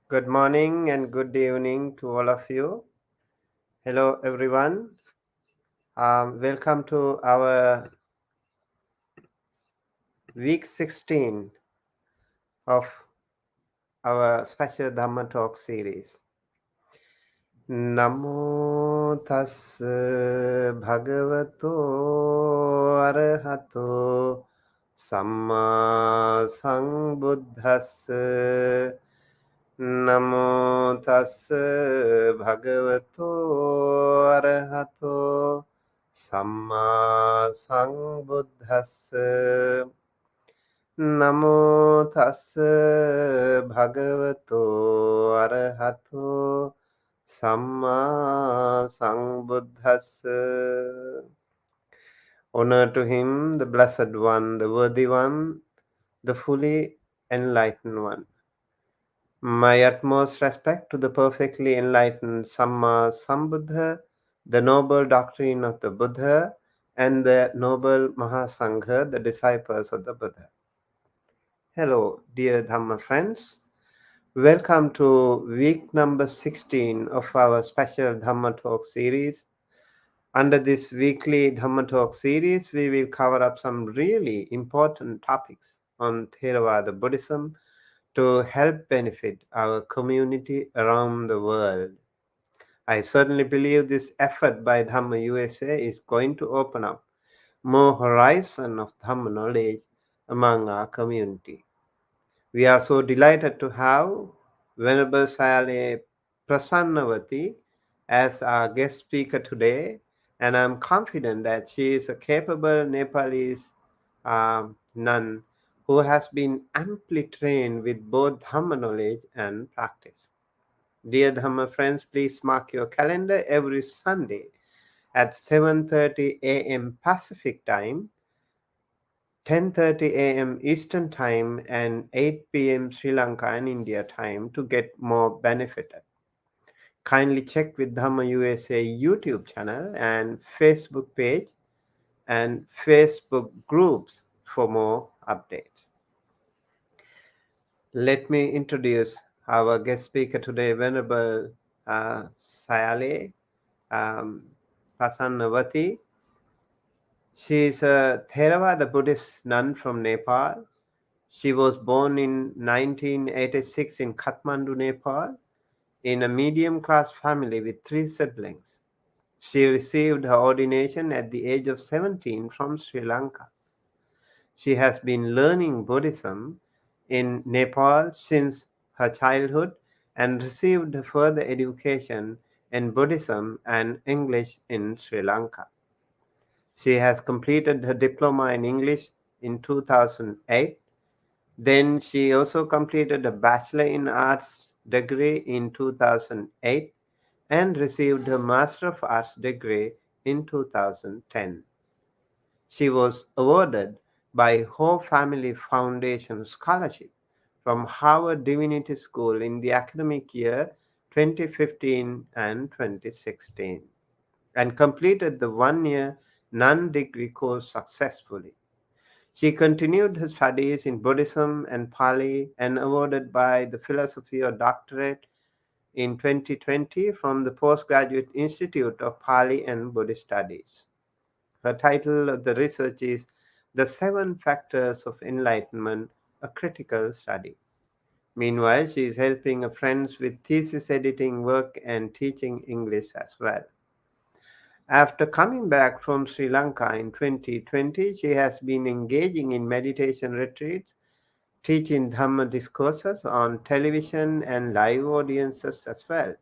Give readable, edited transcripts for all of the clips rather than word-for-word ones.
Good morning and good evening to all of you. Hello, everyone. Welcome to our week 16 of our special Dhamma talk series. Namo tassa bhagavato arahato samma sambuddhassa. Namo tassa bhagavato arahato samma sambuddhassa. Namo tassa bhagavato arahato samma sambuddhassa. Honor to him, the blessed one, the worthy one, the fully enlightened one. My utmost respect to the perfectly enlightened Samma Sambuddha, the noble doctrine of the Buddha, and the noble Mahasangha, the disciples of the Buddha. Hello, dear Dhamma friends. Welcome to week number 16 of our special Dhamma Talk series. Under this weekly Dhamma Talk series, we will cover up some really important topics on Theravada Buddhism to help benefit our community around the world. I certainly believe this effort by Dhamma USA is going to open up more horizon of Dhamma knowledge among our community. We are so delighted to have Venerable Sayale Prasannawati as our guest speaker today, and I'm confident that she is a capable Nepalese nun who has been amply trained with both Dhamma knowledge and practice. Dear Dhamma friends, please mark your calendar every Sunday at 7:30 a.m. Pacific time, 10:30 a.m. Eastern Time, and 8 p.m. Sri Lanka and India time to get more benefited. Kindly check with Dhamma USA YouTube channel and Facebook page and Facebook groups for more updates. Let me introduce our guest speaker today, Venerable Sayale Prasannawati. She is a Theravada Buddhist nun from Nepal. She was born in 1986 in Kathmandu, Nepal, in a medium class family with three siblings. She received her ordination at the age of 17 from Sri Lanka. She has been learning Buddhism in Nepal since her childhood and received further education in Buddhism and English in Sri Lanka. She has completed her diploma in English in 2008. Then she also completed a Bachelor in Arts degree in 2008 and received her Master of Arts degree in 2010. She was awarded by Ho Family Foundation Scholarship from Harvard Divinity School in the academic year 2015 and 2016 and completed the 1 year non-degree course successfully. She continued her studies in Buddhism and Pali and awarded by the Philosophy of Doctorate in 2020 from the Postgraduate Institute of Pali and Buddhist Studies. Her title of the research is The Seven Factors of Enlightenment, a Critical Study. Meanwhile, she is helping her friends with thesis editing work and teaching English as well. After coming back from Sri Lanka in 2020, she has been engaging in meditation retreats, teaching Dhamma discourses on television and live audiences as well.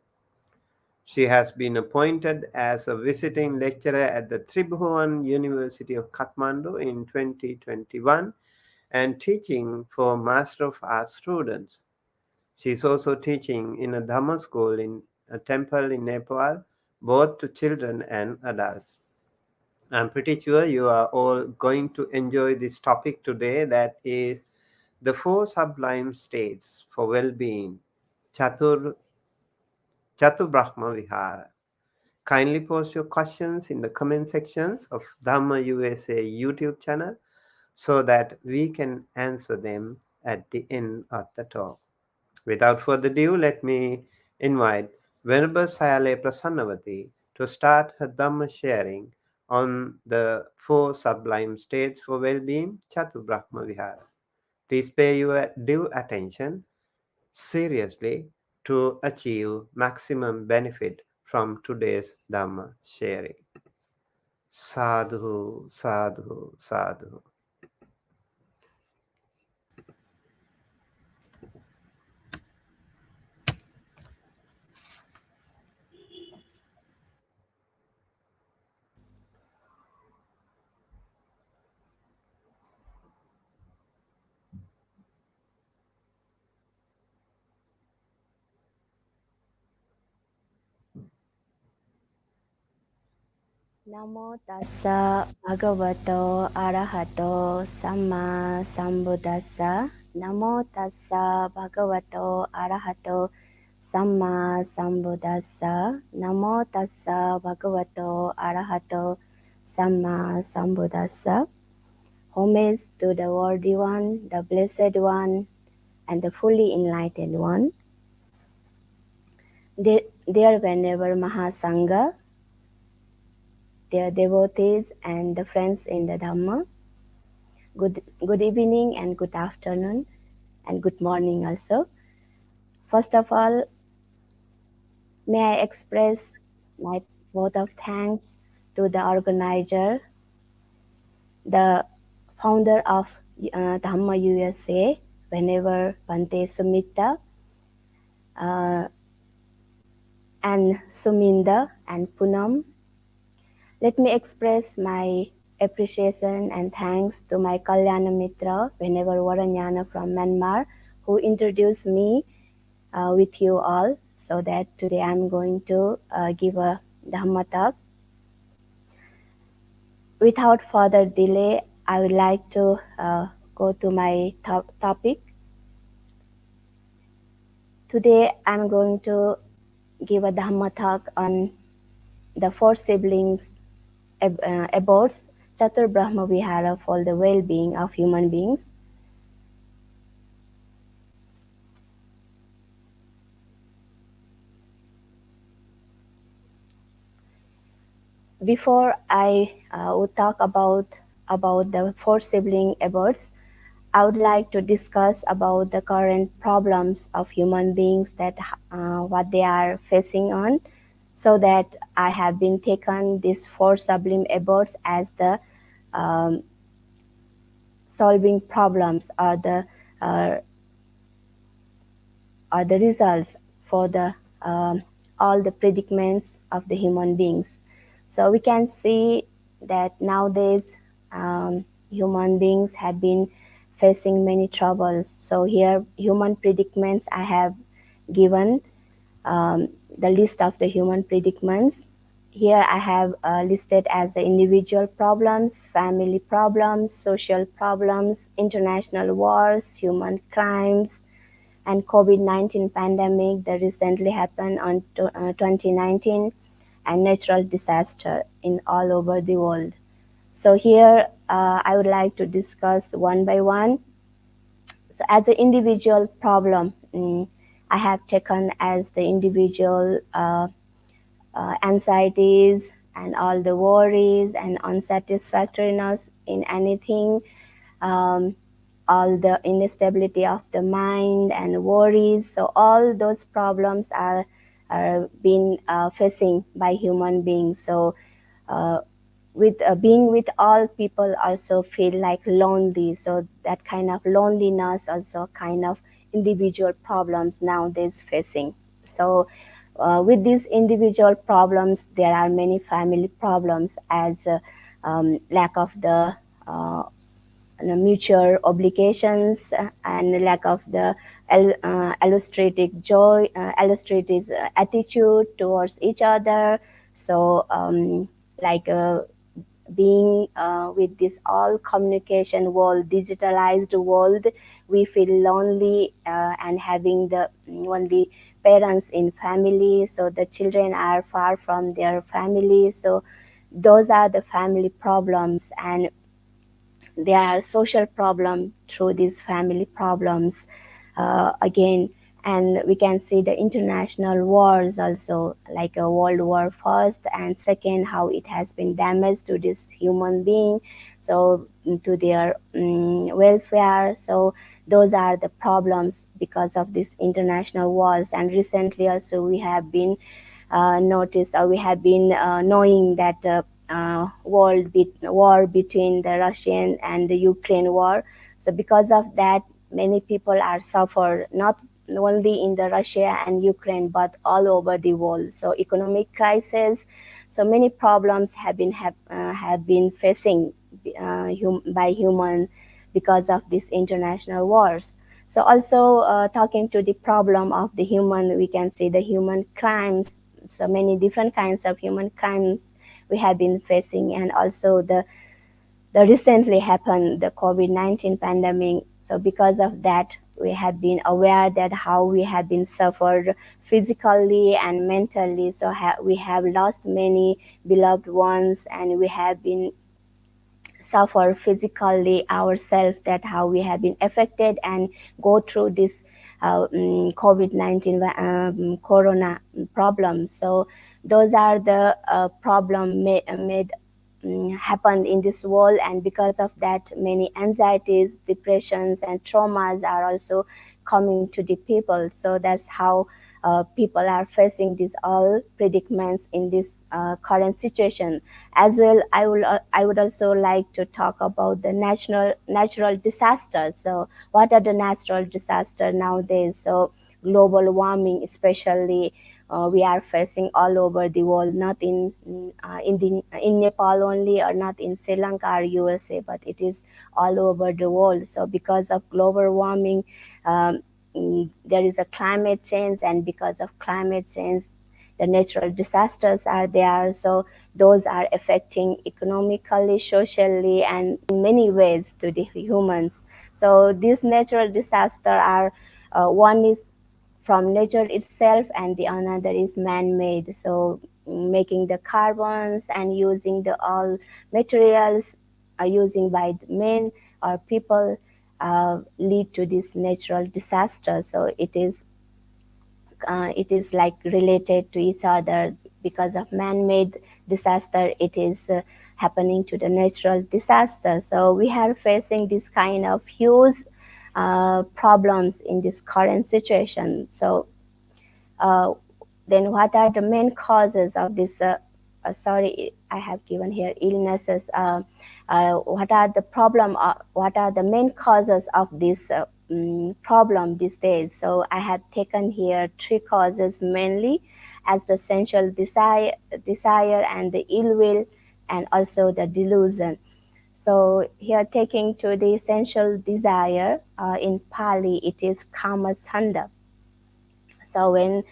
She has been appointed as a visiting lecturer at the Tribhuvan University of Kathmandu in 2021 and teaching for Master of Arts students. She is also teaching in a Dhamma school in a temple in Nepal, both to children and adults. I'm pretty sure you are all going to enjoy this topic today, that is the four sublime states for well-being, Chatur Brahma Vihara. Kindly post your questions in the comment sections of Dhamma USA YouTube channel so that we can answer them at the end of the talk. Without further ado, let me invite Venerable Sayale Prasannawati to start her Dhamma sharing on the four sublime states for well-being, Chatu Brahma Vihara. Please pay your due attention seriously to achieve maximum benefit from today's Dhamma sharing. Sadhu, sadhu, sadhu. Namo tassa bhagavato arahato samma sambuddhassa. Namo tassa bhagavato arahato samma sambuddhassa. Namo tassa bhagavato arahato samma sambuddhassa. Homage to the worthy one, the blessed one, and the fully enlightened one. Dear Venerable Mahasangha, dear devotees and the friends in the Dhamma, good evening and good afternoon and good morning also. First of all, may I express my vote of thanks to the organizer, the founder of Dhamma USA, whenever Bante Sumita and Suminda and Punam. Let me express my appreciation and thanks to my Kalyana Mitra, whenever Waranyana from Myanmar, who introduced me with you all, so that today I'm going to give a Dhamma talk. Without further delay, I would like to go to my topic. Today I'm going to give a Dhamma talk on the four siblings abodes, Chatur Brahma Vihara, for the well-being of human beings. Before I would talk about the four sibling abodes, I would like to discuss about the current problems of human beings, that what they are facing on, so that I have been taken these four sublime abodes as the solving problems, or the results for the all the predicaments of the human beings. So we can see that nowadays human beings have been facing many troubles. So here, human predicaments, I have given the list of the human predicaments. Here I have listed as the individual problems, family problems, social problems, international wars, human crimes, and COVID-19 pandemic that recently happened on 2019, and natural disaster in all over the world. So here I would like to discuss one by one. So as an individual problem, I have taken as the individual anxieties and all the worries and unsatisfactoriness in anything, all the instability of the mind and worries. So all those problems are being facing by human beings. So with being with all, people also feel like lonely. So that kind of loneliness also kind of individual problems nowadays facing. So with these individual problems, there are many family problems, as lack of the mutual obligations, and lack of the illustrative joy, illustrative attitude towards each other. So like being with this all communication world, digitalized world, we feel lonely, and having the only parents in family, so the children are far from their family. So those are the family problems, and there are social problems through these family problems again. And we can see the international wars also, like a World War First and Second, how it has been damaged to this human being, so to their welfare. So those are the problems because of these international wars. And recently also we have been noticed, or we have been knowing that war between the Russian and the Ukraine war. So because of that, many people are suffered, not only in the Russia and Ukraine, but all over the world. So economic crisis, so many problems have been facing by human because of these international wars. So also talking to the problem of the human, we can see the human crimes. So many different kinds of human crimes we have been facing, and also the recently happened the COVID-19 pandemic. So because of that, we have been aware that how we have been suffered physically and mentally. So we have lost many beloved ones, and we have been suffer physically ourselves, that how we have been affected and go through this COVID-19 corona problem. So those are the problem made happened in this world, and because of that, many anxieties, depressions, and traumas are also coming to the people. So that's how people are facing these all predicaments in this current situation. As well, I would also like to talk about the natural disasters. So what are the natural disasters nowadays? So global warming, especially we are facing all over the world, not in Nepal only, or not in Sri Lanka or USA, but it is all over the world. So because of global warming, there is a climate change, and because of climate change, the natural disasters are there. So those are affecting economically, socially, and in many ways to the humans. So these natural disasters are one is from nature itself, and the another is man-made. So making the carbons and using the all materials are using by the men or people lead to this natural disaster. So it is like related to each other. Because of man-made disaster, it is happening to the natural disaster. So we are facing this kind of huge problems in this current situation. So then what are the main causes of this sorry, I have given here illnesses. What are the main causes of this problem these days? So I have taken here 3 causes mainly, as the sensual desire and the ill will, and also the delusion. So here, taking to the sensual desire, in Pali it is kama chanda. So when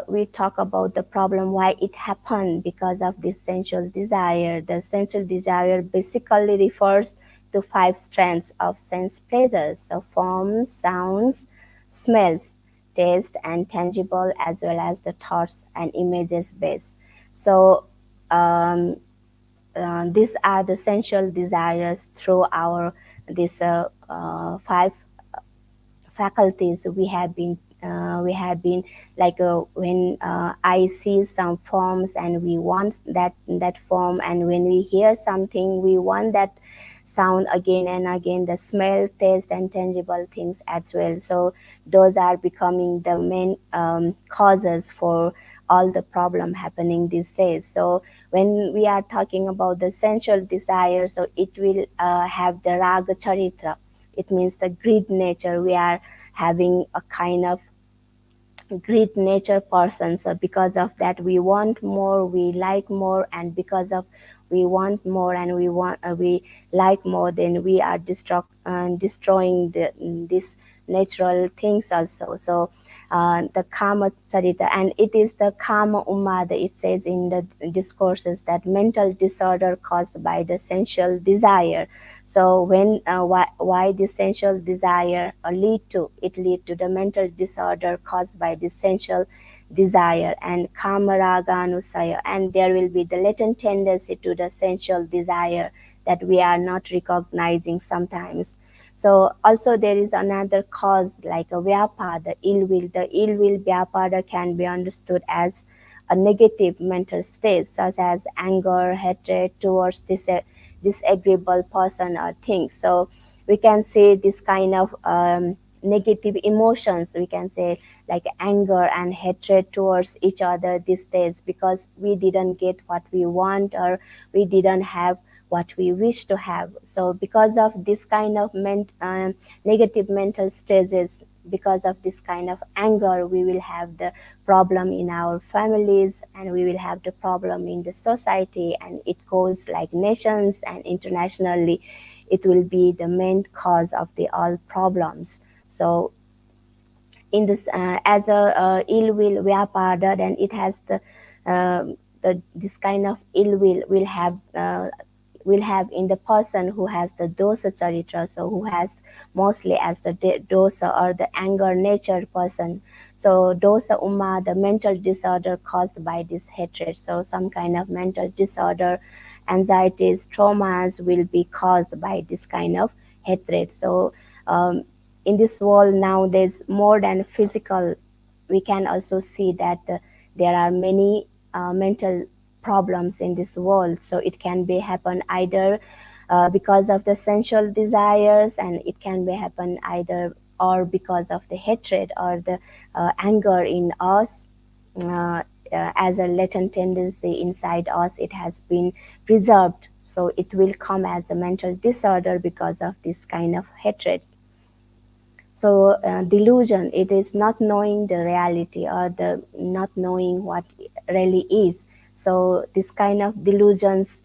we talk about the problem, why it happened, because of this sensual desire. The sensual desire basically refers to 5 strands of sense pleasures, so forms, sounds, smells, taste, and tangible, as well as the thoughts and images based. So these are the sensual desires through our these 5 faculties we have been like when I see some forms and we want that form, and when we hear something we want that sound again and again, the smell, taste, and tangible things as well. So those are becoming the main causes for all the problem happening these days. So when we are talking about the sensual desire, so it will have the raga charitra. It means the greed nature. We are having a kind of greed nature person. So because of that, we want more, we like more, and because of we want more and we like more, then we are destroying these natural things also. So the kama charita, and it is the kama umada. It says in the discourses that mental disorder caused by the sensual desire. So when why the sensual desire lead to the mental disorder caused by the sensual desire, and kama raga anusaya, and there will be the latent tendency to the sensual desire that we are not recognizing sometimes. So also there is another cause like a vyapa, the ill will. The ill will vyapada can be understood as a negative mental state such as anger, hatred towards this disagreeable person or thing. So we can say this kind of negative emotions, we can say like anger and hatred towards each other these days, because we didn't get what we want or we didn't have what we wish to have. So because of this kind of negative mental stages, because of this kind of anger, we will have the problem in our families, and we will have the problem in the society, and it goes like nations and internationally. It will be the main cause of the all problems. So in this as a ill will vyapada, then it has the this kind of ill will have in the person who has the dosa charitra, so who has mostly as the dosa or the anger nature person. So dosa umma, the mental disorder caused by this hatred. So some kind of mental disorder, anxieties, traumas will be caused by this kind of hatred. So in this world now, there's more than physical. We can also see that there are many mental problems in this world. So it can be happen either because of the sensual desires, and it can be happen either or because of the hatred or the anger in us. As a latent tendency inside us, it has been preserved, so it will come as a mental disorder because of this kind of hatred. So delusion, it is not knowing the reality or the not knowing what really is. So this kind of delusions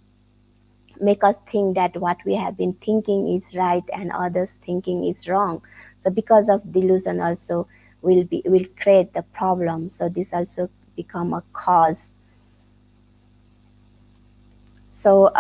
make us think that what we have been thinking is right and others thinking is wrong. So because of delusion also will create the problem. So this also become a cause. So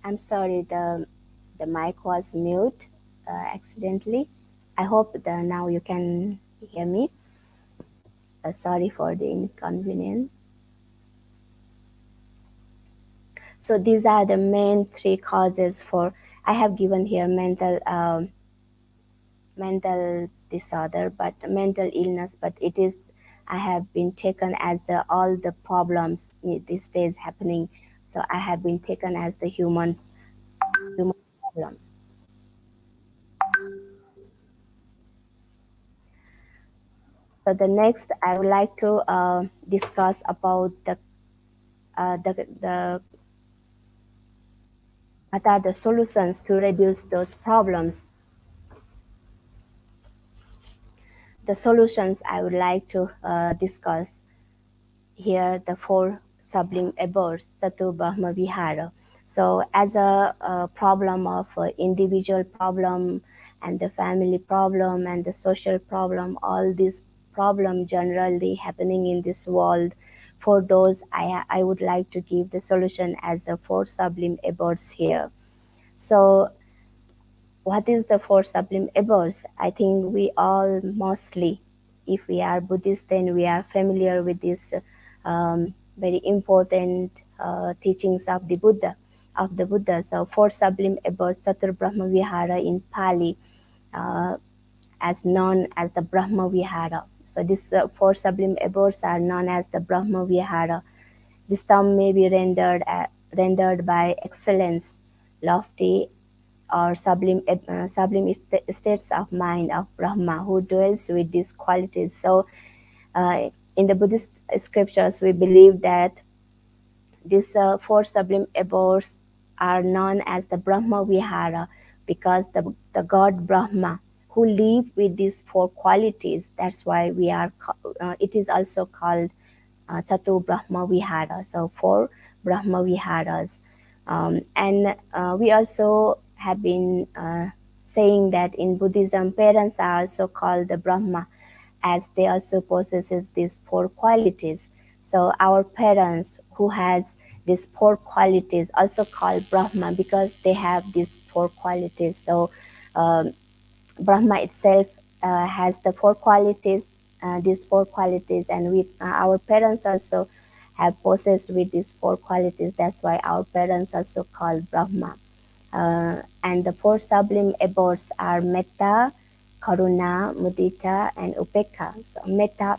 I'm sorry, the mic was mute accidentally. I hope that now you can hear me. Sorry for the inconvenience. So these are the main three causes for. I have given here mental disorder, but mental illness, but it is, I have been taken as all the problems these days happening. So I have been taken as the human problem. So the next I would like to discuss about the what are the solutions to reduce those problems. The solutions I would like to discuss here, the four sublime abodes, Chatu Brahma Vihara. So as a problem of individual problem and the family problem and the social problem, all these problems generally happening in this world, for those I would like to give the solution as a four sublime abodes here. So what is the four sublime abodes? I think we all mostly, if we are Buddhist, then we are familiar with this very important teachings of the Buddha. of the Buddha. So four sublime abodes, Chatur Brahma Vihara in Pali, as known as the Brahma Vihara. So these four sublime abodes are known as the Brahma Vihara. This term may be rendered by excellence, lofty, or sublime states of mind of Brahma, who dwells with these qualities. So in the Buddhist scriptures, we believe that these four sublime abodes are known as the Brahma Vihara because the God Brahma who live with these four qualities, that's why it is also called Chatu Brahma Vihara. So four Brahma Viharas. And we also have been saying that in Buddhism, parents are also called the Brahma, as they also possesses these four qualities. So our parents who has these four qualities also called Brahma because they have these four qualities. So Brahma itself has the four qualities, these four qualities, and our parents also have possessed with these four qualities. That's why our parents also called Brahma. And the four sublime abodes are Metta, Karuna, Mudita, and Upekkha. So Metta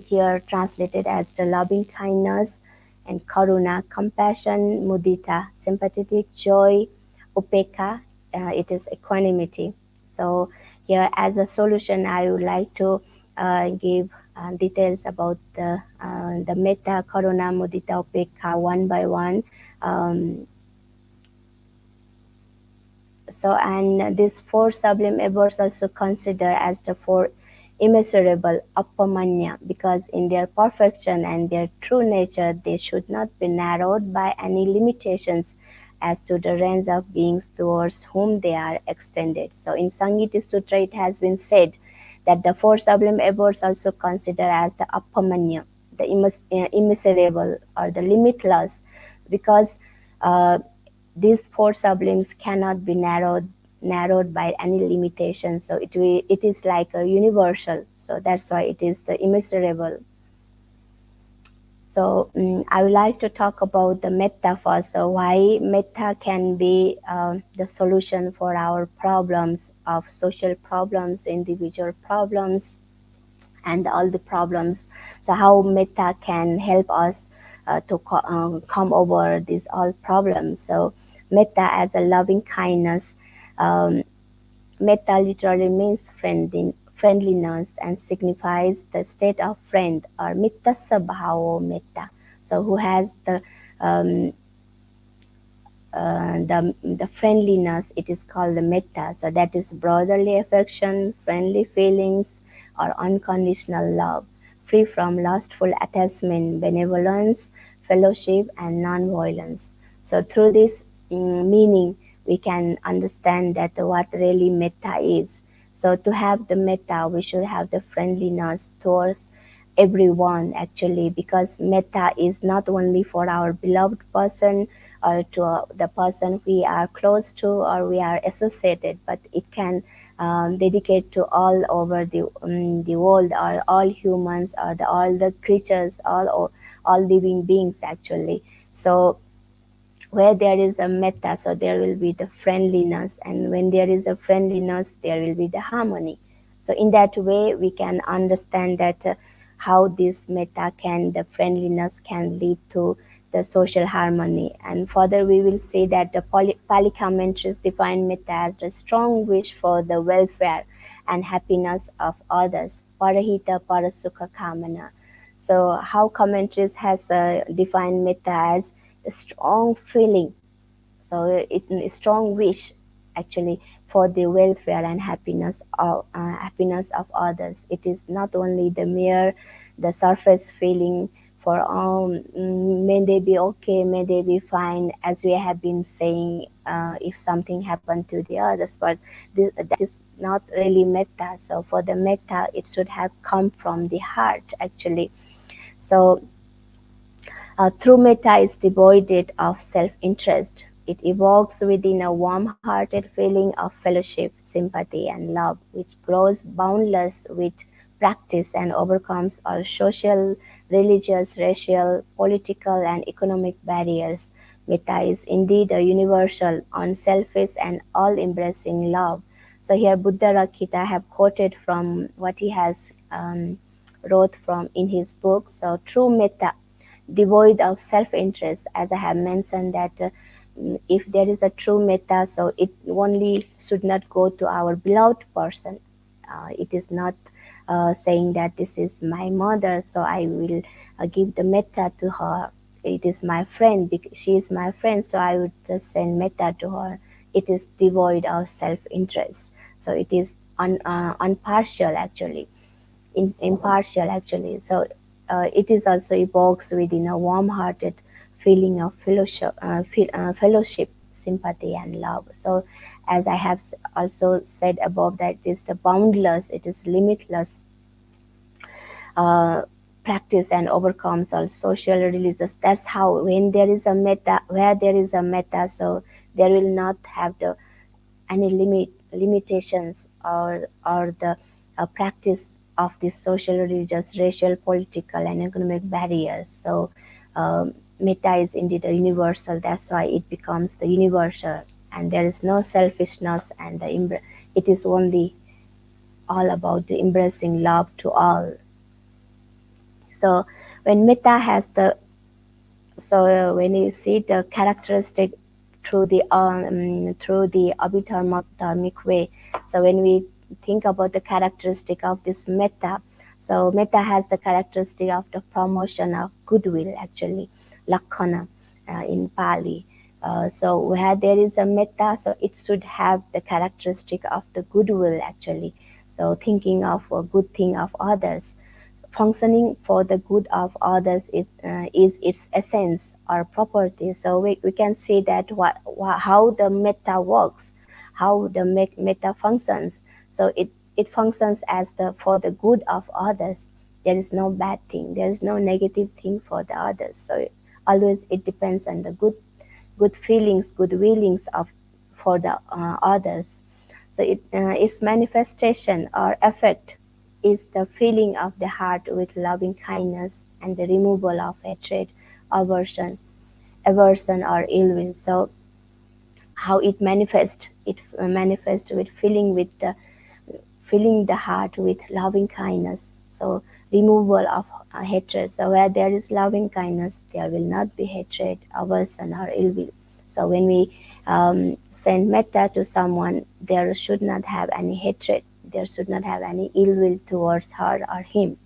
here translated as the loving kindness, and Karuna, compassion, Mudita, sympathetic, joy, Upekkha, it is equanimity. So here as a solution, I would like to give details about the Metta, Karuna, Mudita, Upekkha one by one. And these four sublime abodes also consider as the four immeasurable appamanya, because in their perfection and their true nature, they should not be narrowed by any limitations as to the range of beings towards whom they are extended. So in Sangiti Sutra, it has been said that the four sublime abodes also consider as the appamanya, the immeasurable or the limitless, because these four sublimes cannot be narrowed by any limitation. So it is like a universal. So that's why it is the immeasurable. So I would like to talk about the metta first. So why metta can be the solution for our problems of social problems, individual problems, and all the problems. So how metta can help us to come over these all problems. So metta as a loving kindness. Metta literally means friendliness and signifies the state of friend, or mittassa bhavo metta. So who has the friendliness, it is called the metta. So that is brotherly affection, friendly feelings, or unconditional love, free from lustful attachment, benevolence, fellowship, and non-violence. So through this meaning, we can understand that what really metta is. So to have the metta, we should have the friendliness towards everyone, actually, because metta is not only for our beloved person or to the person we are close to or we are associated, but it can dedicate to all over the world, or all humans, or all the creatures, all living beings, actually. So where there is a metta, so there will be the friendliness, and when there is a friendliness, there will be the harmony. So in that way, we can understand that how this metta the friendliness can lead to the social harmony. And further, we will say that the Pali commentaries define metta as the strong wish for the welfare and happiness of others, parahita parasukha kamana. So how commentaries has defined metta as a strong feeling, so a strong wish, actually, for the welfare and happiness of others. It is not only the surface feeling for may they be okay, may they be fine, as we have been saying, if something happened to the others, but that is not really metta. So for the metta, it should have come from the heart, actually. So true metta is devoid of self-interest. It evokes within a warm-hearted feeling of fellowship, sympathy, and love, which grows boundless with practice and overcomes all social, religious, racial, political, and economic barriers, Metta is indeed a universal, unselfish, and all-embracing love. So here Buddha Rakkhita have quoted from what he has wrote from in his book. So true metta, devoid of self-interest, as I have mentioned that if there is a true metta, so it only should not go to our beloved person. It is not saying that this is my mother, so I will give the metta to her. It is my friend, she is my friend, so I would just send metta to her. It is devoid of self-interest. So it is unpartial actually, impartial actually. So it is also evokes within a warm-hearted feeling of fellowship, sympathy, and love. So as I have also said above, that it is the boundless, it is limitless practice and overcomes all social religious. That's how when there is a metta, where there is a metta, so there will not have the any limitations or the practice of these social, religious, racial, political, and economic barriers. So metta is indeed a universal. That's why it becomes the universal, and there is no selfishness, and it is only all about the embracing love to all. So when metta has the when you see the characteristic through the abhidharmic way, so when we think about the characteristic of this metta, so metta has the characteristic of the promotion of goodwill actually, lakhana in Pali. So where there is a metta, so it should have the characteristic of the goodwill actually. So thinking of a good thing of others, functioning for the good of others is its essence or property. So we can see that how the metta works, how the metta functions. So it functions as for the good of others. There is no bad thing, there is no negative thing for the others. So always it depends on the good feelings, good willings of for the others. So its manifestation or effect is the filling of the heart with loving kindness and the removal of hatred, aversion or ill will. So how it manifests? It manifests with filling the heart with loving kindness. So removal of hatred. So where there is loving kindness, there will not be hatred, aversion or ill will. So when we send metta to someone, there should not have any hatred, there should not have any ill will towards her or him.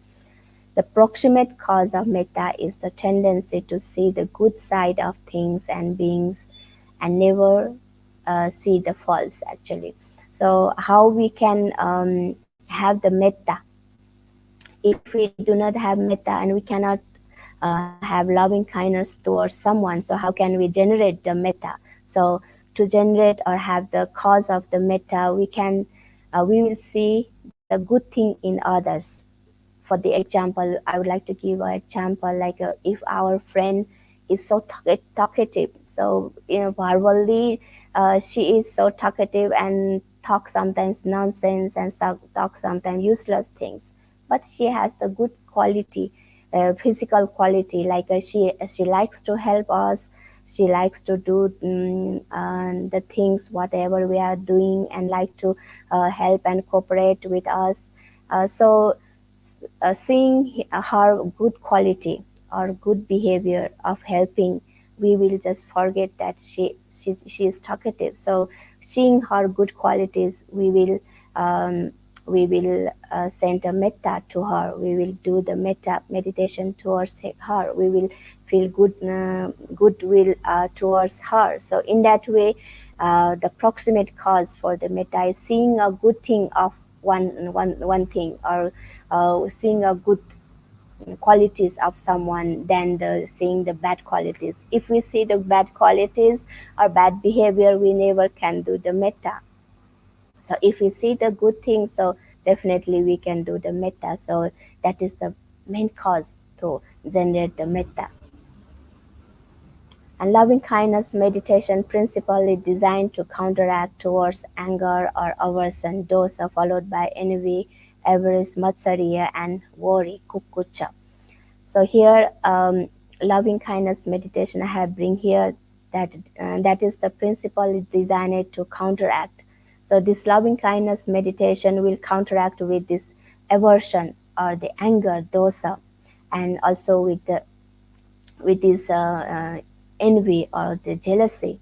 The proximate cause of metta is the tendency to see the good side of things and beings and never see the false actually. So how we can have the metta? If we do not have metta and we cannot have loving kindness towards someone, so how can we generate the metta? So to generate or have the cause of the metta, we will see the good thing in others. For the example, I would like to give an example, like if our friend is so talkative, so verbally she is so talkative and talk sometimes nonsense and talk sometimes useless things, but she has the good quality, physical quality, like she likes to help us, she likes to do the things whatever we are doing, and like to help and cooperate with us. So seeing her good quality or good behavior of helping, we will just forget that she is talkative. So seeing her good qualities, we will send a metta to her, we will do the metta meditation towards her, we will feel goodwill towards her. So in that way, the proximate cause for the metta is seeing a good thing of one thing, or seeing a good qualities of someone than seeing the bad qualities. If we see the bad qualities or bad behavior, we never can do the metta. So if we see the good things, so definitely we can do the metta. So that is the main cause to generate the metta. And loving kindness meditation principle is designed to counteract towards anger or aversion, those are followed by envy, avarice, matsarya, and worry, kukucha. So here, loving kindness meditation I have bring here that is the principle designed to counteract. So this loving kindness meditation will counteract with this aversion or the anger dosa, and also with this envy or the jealousy,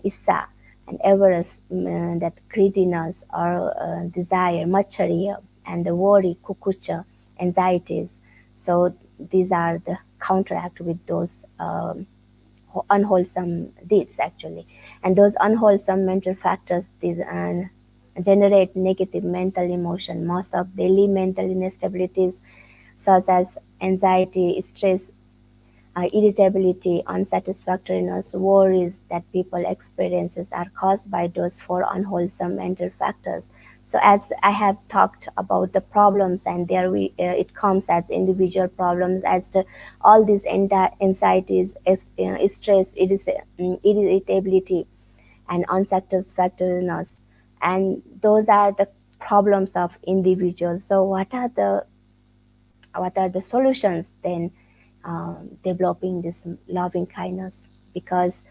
issa, and avarice, that greediness or desire, machariya, and the worry, kukucha, anxieties. So these are the counteract with those unwholesome deeds actually, and those unwholesome mental factors, these generate negative mental emotion. Most of daily mental instabilities such as anxiety, stress, irritability, unsatisfactoriness, worries that people experiences are caused by those four unwholesome mental factors. So as I have talked about the problems, and there it comes as individual problems, as the all these anxieties, stress, irritability, and unsatisfactoriness, and those are the problems of individuals. So what are the solutions then? Developing this loving kindness, because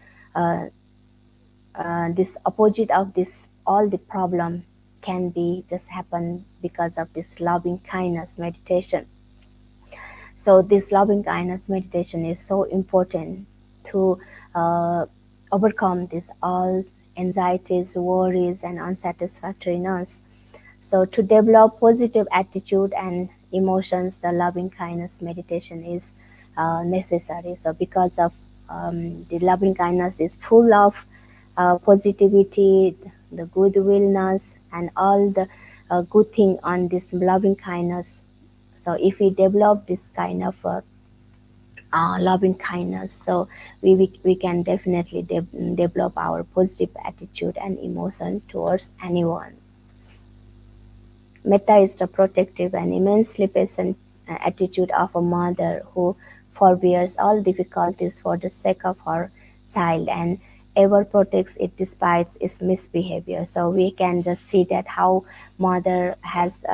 this opposite of this all the problem can be just happen because of this loving kindness meditation. So this loving kindness meditation is so important to overcome this all anxieties, worries, and unsatisfactoriness. So to develop positive attitude and emotions, the loving kindness meditation is necessary. So because of the loving kindness is full of positivity, the goodwillness, and all the good thing on this loving kindness. So if we develop this kind of loving kindness, so we can definitely develop our positive attitude and emotion towards anyone. Metta is the protective and immensely patient attitude of a mother who forbears all difficulties for the sake of her child and ever protects it despite its misbehavior. So we can just see that how mother has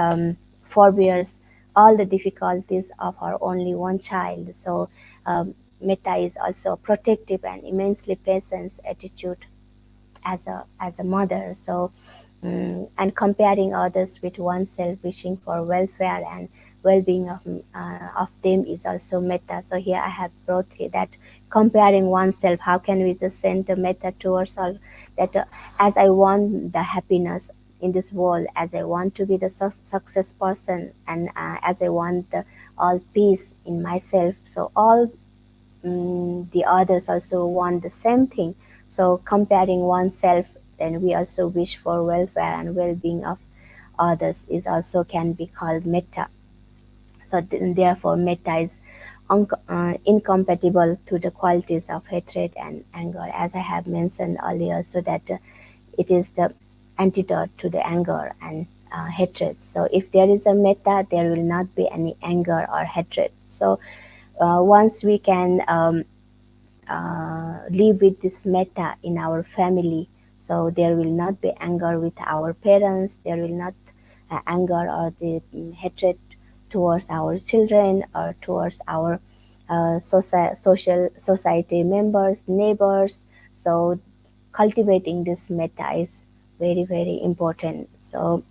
forbears all the difficulties of her only one child. So Metta is also a protective and immensely patient attitude as a mother. So and comparing others with oneself, wishing for welfare and well-being of them is also metta. So here I have brought here that comparing oneself, how can we just send the metta towards all that as I want the happiness in this world, as I want to be the success person, and as I want the all peace in myself, so all the others also want the same thing. So comparing oneself, then we also wish for welfare and well-being of others is also can be called metta. So therefore metta is incompatible to the qualities of hatred and anger, as I have mentioned earlier, so that it is the antidote to the anger and hatred. So if there is a metta, there will not be any anger or hatred. So once we can live with this metta in our family, so there will not be anger with our parents, there will not anger or the hatred towards our children or towards our social society members, neighbors. So cultivating this metta is very, very important. So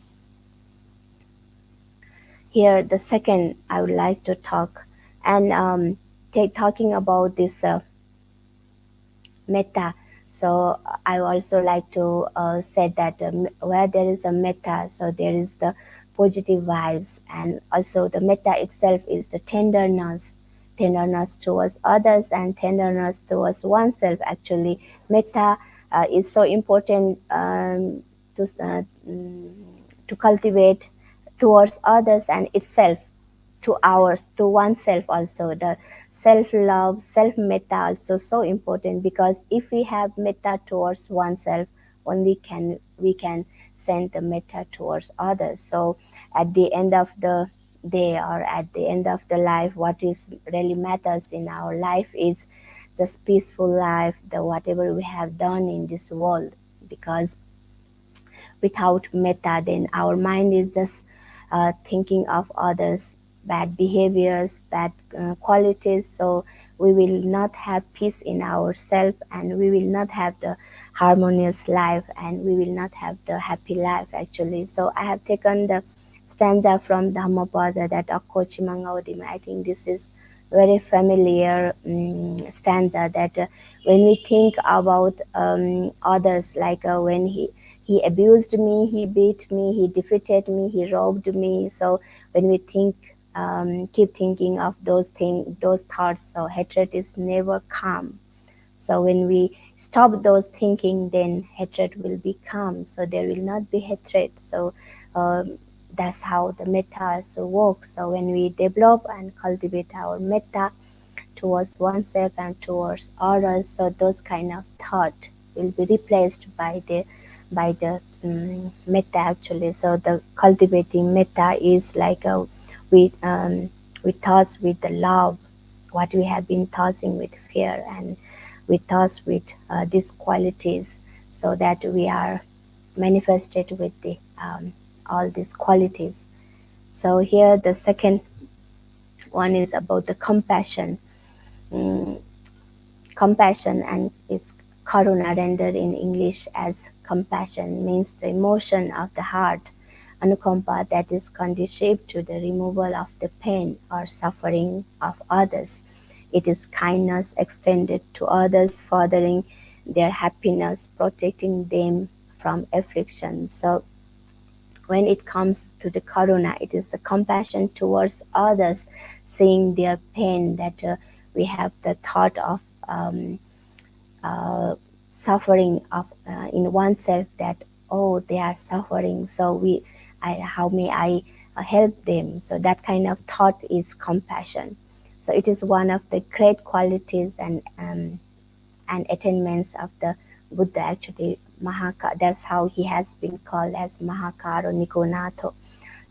here the second I would like to talk, and talking about this metta. So I also like to say that where there is a metta, so there is the positive vibes, and also the metta itself is the tenderness towards others and tenderness towards oneself. Actually, metta is so important to cultivate towards others and itself, to oneself also. The self-love, self-metta also so important, because if we have metta towards oneself, only we can send the metta towards others. So at the end of the day, or at the end of the life, what is really matters in our life is just peaceful life, the whatever we have done in this world. Because without metta, then our mind is just thinking of others, bad behaviors, bad qualities. So we will not have peace in ourselves, and we will not have the harmonious life, and we will not have the happy life actually. So I have taken the stanza from Dhammapada, that Akkochimangaudim. I think this is very familiar stanza, that when we think about others, like when he abused me, he beat me, he defeated me, he robbed me. So when we think, keep thinking of those things, those thoughts, so hatred is never calm. So when we stop those thinking, then hatred will be calm. So there will not be hatred. So that's how the metta also works. So when we develop and cultivate our metta towards oneself and towards others, so those kind of thought will be replaced by the metta actually. So the cultivating metta is like we thoughts with the love, what we have been tossing with fear, and we toss with these qualities, so that we are manifested with the all these qualities. So here the second one is about the compassion. Compassion, and it's karuna, rendered in English as compassion, means the emotion of the heart, anukampa, that is conducive to the removal of the pain or suffering of others. It is kindness extended to others, furthering their happiness, protecting them from affliction. So when it comes to the karuna, it is the compassion towards others, seeing their pain, that we have the thought of suffering of in oneself, that oh, they are suffering, so how may I help them? So that kind of thought is compassion. So it is one of the great qualities and attainments of the Buddha actually. That's how he has been called as Mahakaro Nikonato.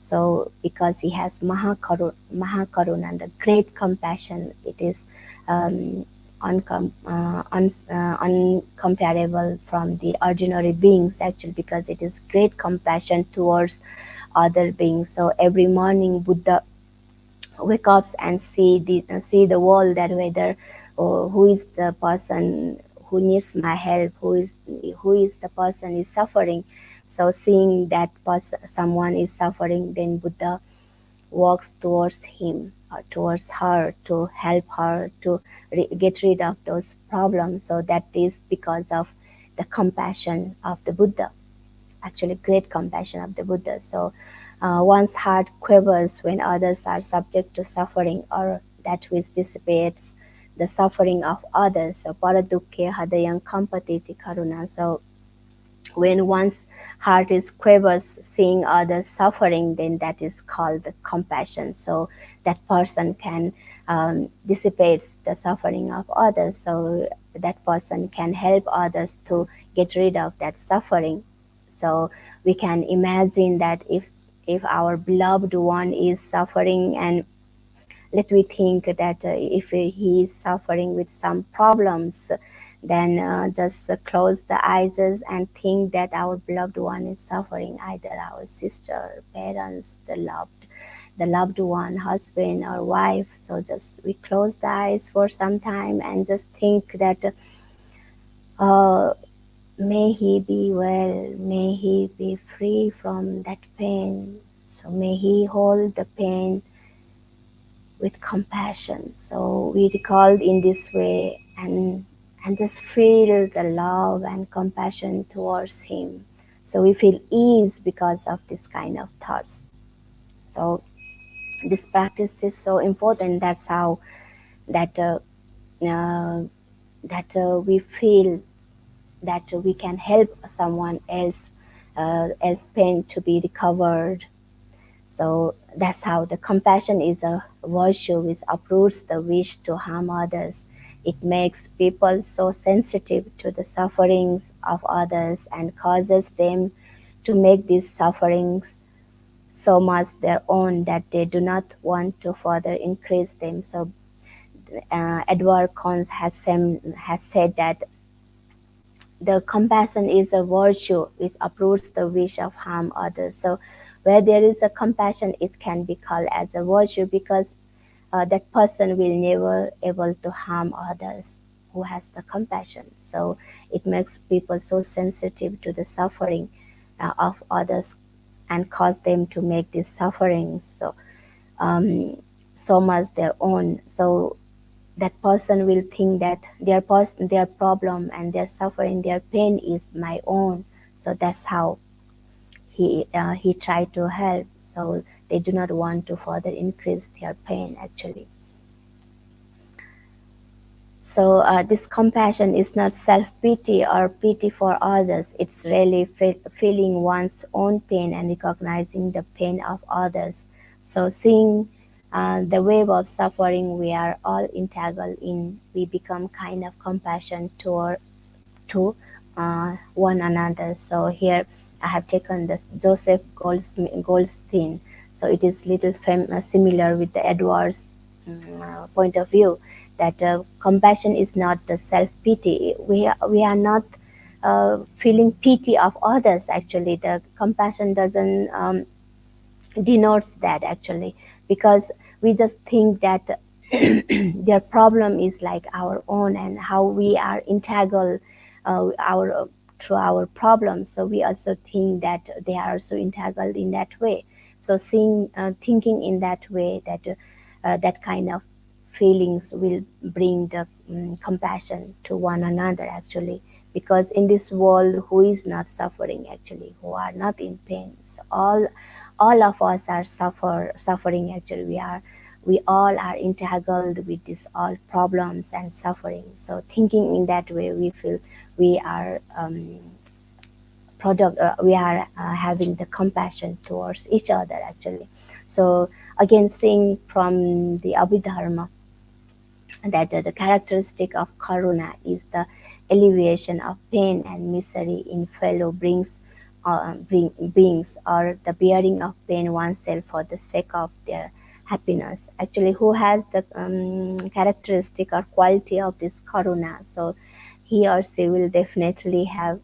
So because he has Mahakaruna, the great compassion, it is uncomparable from the ordinary beings actually, because it is great compassion towards other beings. So every morning Buddha wake up and see the world, that whether who is the person who needs my help, who is the person is suffering. So seeing that someone is suffering, then Buddha walks towards him or towards her to help her to get rid of those problems. So that is because of the compassion of the Buddha, actually great compassion of the Buddha. So one's heart quivers when others are subject to suffering, or that which dissipates the suffering of others. So paradukkhe hadayang kampatiti karuna. So when one's heart is quivers seeing others suffering, then that is called the compassion. So that person can dissipate the suffering of others. So that person can help others to get rid of that suffering. So we can imagine that if our beloved one is suffering, and let me think that if he is suffering with some problems, then just close the eyes and think that our beloved one is suffering, either our sister, parents, the loved one, husband or wife. So just we close the eyes for some time and just think that may he be well, may he be free from that pain. So may he hold the pain with compassion. So we recall in this way and just feel the love and compassion towards him. So we feel ease because of this kind of thoughts. So this practice is so important. That's how that we feel that we can help someone else pain to be recovered. So that's how the compassion is a virtue which uproots the wish to harm others. It makes people so sensitive to the sufferings of others and causes them to make these sufferings so much their own that they do not want to further increase them. So Edward Conze has said that the compassion is a virtue which uproots the wish of harm others. So where there is a compassion, it can be called as a virtue, because that person will never able to harm others who has the compassion. So it makes people so sensitive to the suffering of others and cause them to make these sufferings so much their own. So that person will think that their problem and their suffering, their pain is my own. So that's how he tried to help. So they do not want to further increase their pain actually. So this compassion is not self-pity or pity for others. It's really feeling one's own pain and recognizing the pain of others. So seeing the wave of suffering we are all entangled in, we become kind of compassion to one another. So here I have taken this Joseph Goldstein. So it is little similar with the Edwards point of view, that compassion is not the self-pity. We are not feeling pity of others actually. The compassion doesn't denotes that actually, because we just think that their problem is like our own and how we are entangled our through our problems. So we also think that they are also entangled in that way. So seeing thinking in that way, that that kind of feelings will bring the compassion to one another actually, because in this world who is not suffering actually, who are not in pain. So all of us are suffering actually. We all are entangled with these all problems and suffering. So thinking in that way, we feel we are having the compassion towards each other actually. So again, seeing from the Abhidharma that the characteristic of karuna is the alleviation of pain and misery in fellow beings, or the bearing of pain oneself for the sake of their happiness. Actually, who has the characteristic or quality of this karuna, so he or she will definitely have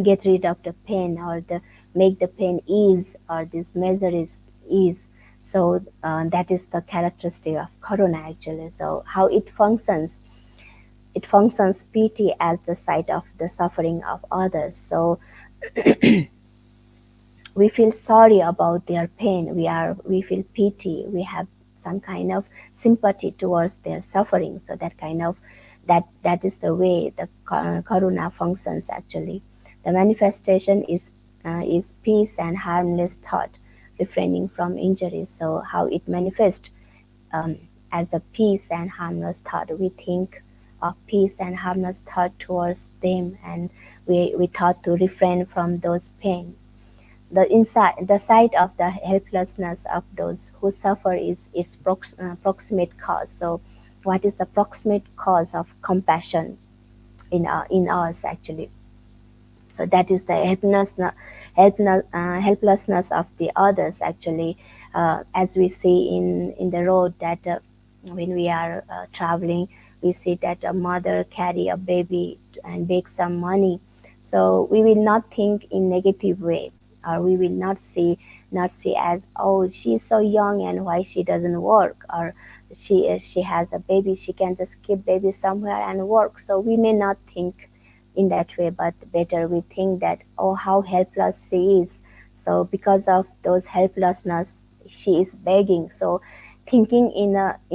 get rid of the pain, or the make the pain ease, or this misery is ease. So that is the characteristic of karuna actually. So how it functions pity as the site of the suffering of others. So we feel sorry about their pain, we feel pity, we have some kind of sympathy towards their suffering. So that kind of that is the way the karuna functions actually. The manifestation is peace and harmless thought, refraining from injury. So how it manifests as a peace and harmless thought, we think of peace and harmless thought towards them, and we thought to refrain from those pain. The sight of the helplessness of those who suffer is its proximate cause. So what is the proximate cause of compassion in us actually? So that is the helplessness of the others actually. As we see in the road, that when we are traveling, we see that a mother carry a baby and beg some money. So we will not think in negative way, or we will not see as, oh, she's so young and why she doesn't work, or she has a baby, she can just keep baby somewhere and work. So we may not think in that way, but better we think that, oh, how helpless she is. So because of those helplessness, she is begging. So thinking in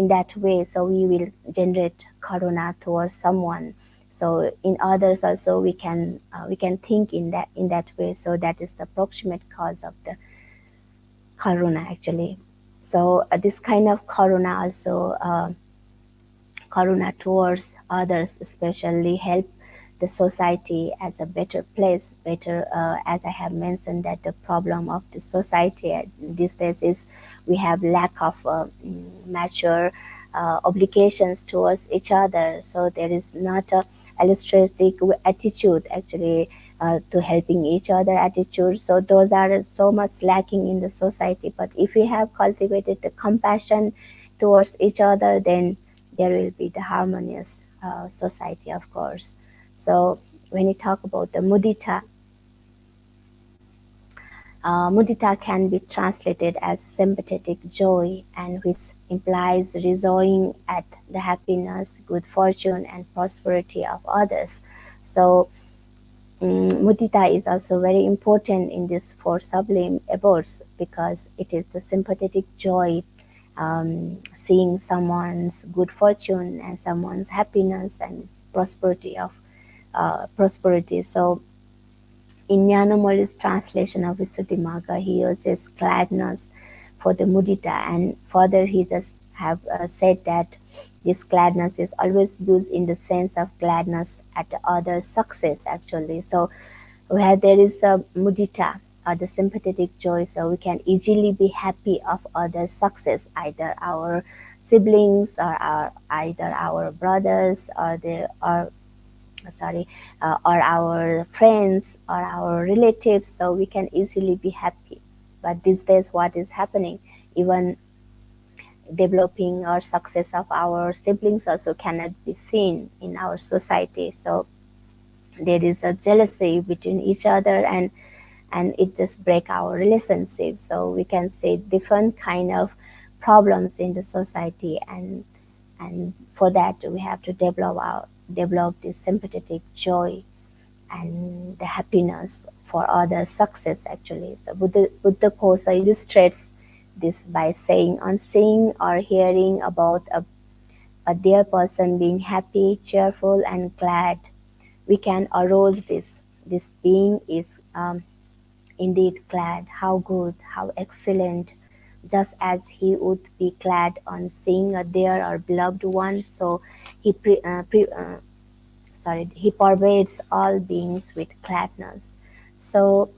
that way, so we will generate karuna towards someone. So in others also we can think in that way. So that is the proximate cause of the karuna actually. So this kind of karuna also karuna towards others especially help the society as a better place, better, as I have mentioned, that the problem of the society these days is we have lack of mature obligations towards each other. So there is not a altruistic attitude actually, to helping each other attitude. So those are so much lacking in the society. But if we have cultivated the compassion towards each other, then there will be the harmonious society, of course. So when you talk about the mudita, Mudita can be translated as sympathetic joy, and which implies rejoicing at the happiness, good fortune, and prosperity of others. So, mudita is also very important in this four sublime abodes because it is the sympathetic joy, seeing someone's good fortune and someone's happiness and prosperity. So, in Nyanomoli's translation of Visuddhimagga, he uses gladness for the mudita, and further he just have said that this gladness is always used in the sense of gladness at the other's success actually. So where there is a mudita or the sympathetic joy, so we can easily be happy of others' success, either our siblings or either our brothers or our friends or our relatives, so we can easily be happy. But these days what is happening, even developing or success of our siblings also cannot be seen in our society. So there is a jealousy between each other, and it just break our relationship. So we can see different kind of problems in the society, and for that we have to develop this sympathetic joy and the happiness for others' success actually. So Buddha Kosa illustrates this by saying, on seeing or hearing about a dear person being happy, cheerful, and glad, we can arouse this. This being is indeed glad. How good, how excellent. Just as he would be glad on seeing a dear or beloved one, so he he pervades all beings with gladness. So,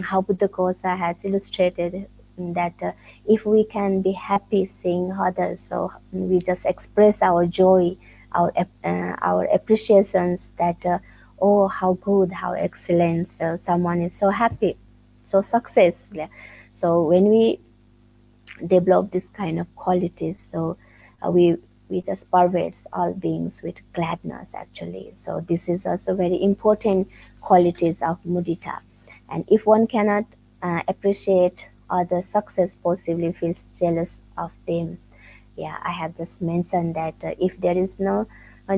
how Buddha Kosa has illustrated that if we can be happy seeing others, so we just express our joy, our appreciations that oh, how good, how excellent, so someone is so happy, so success. So when we develop this kind of qualities, so we just pervades all beings with gladness actually. So this is also very important qualities of mudita. And if one cannot appreciate other success, possibly feels jealous of them. Yeah, I have just mentioned that if there is no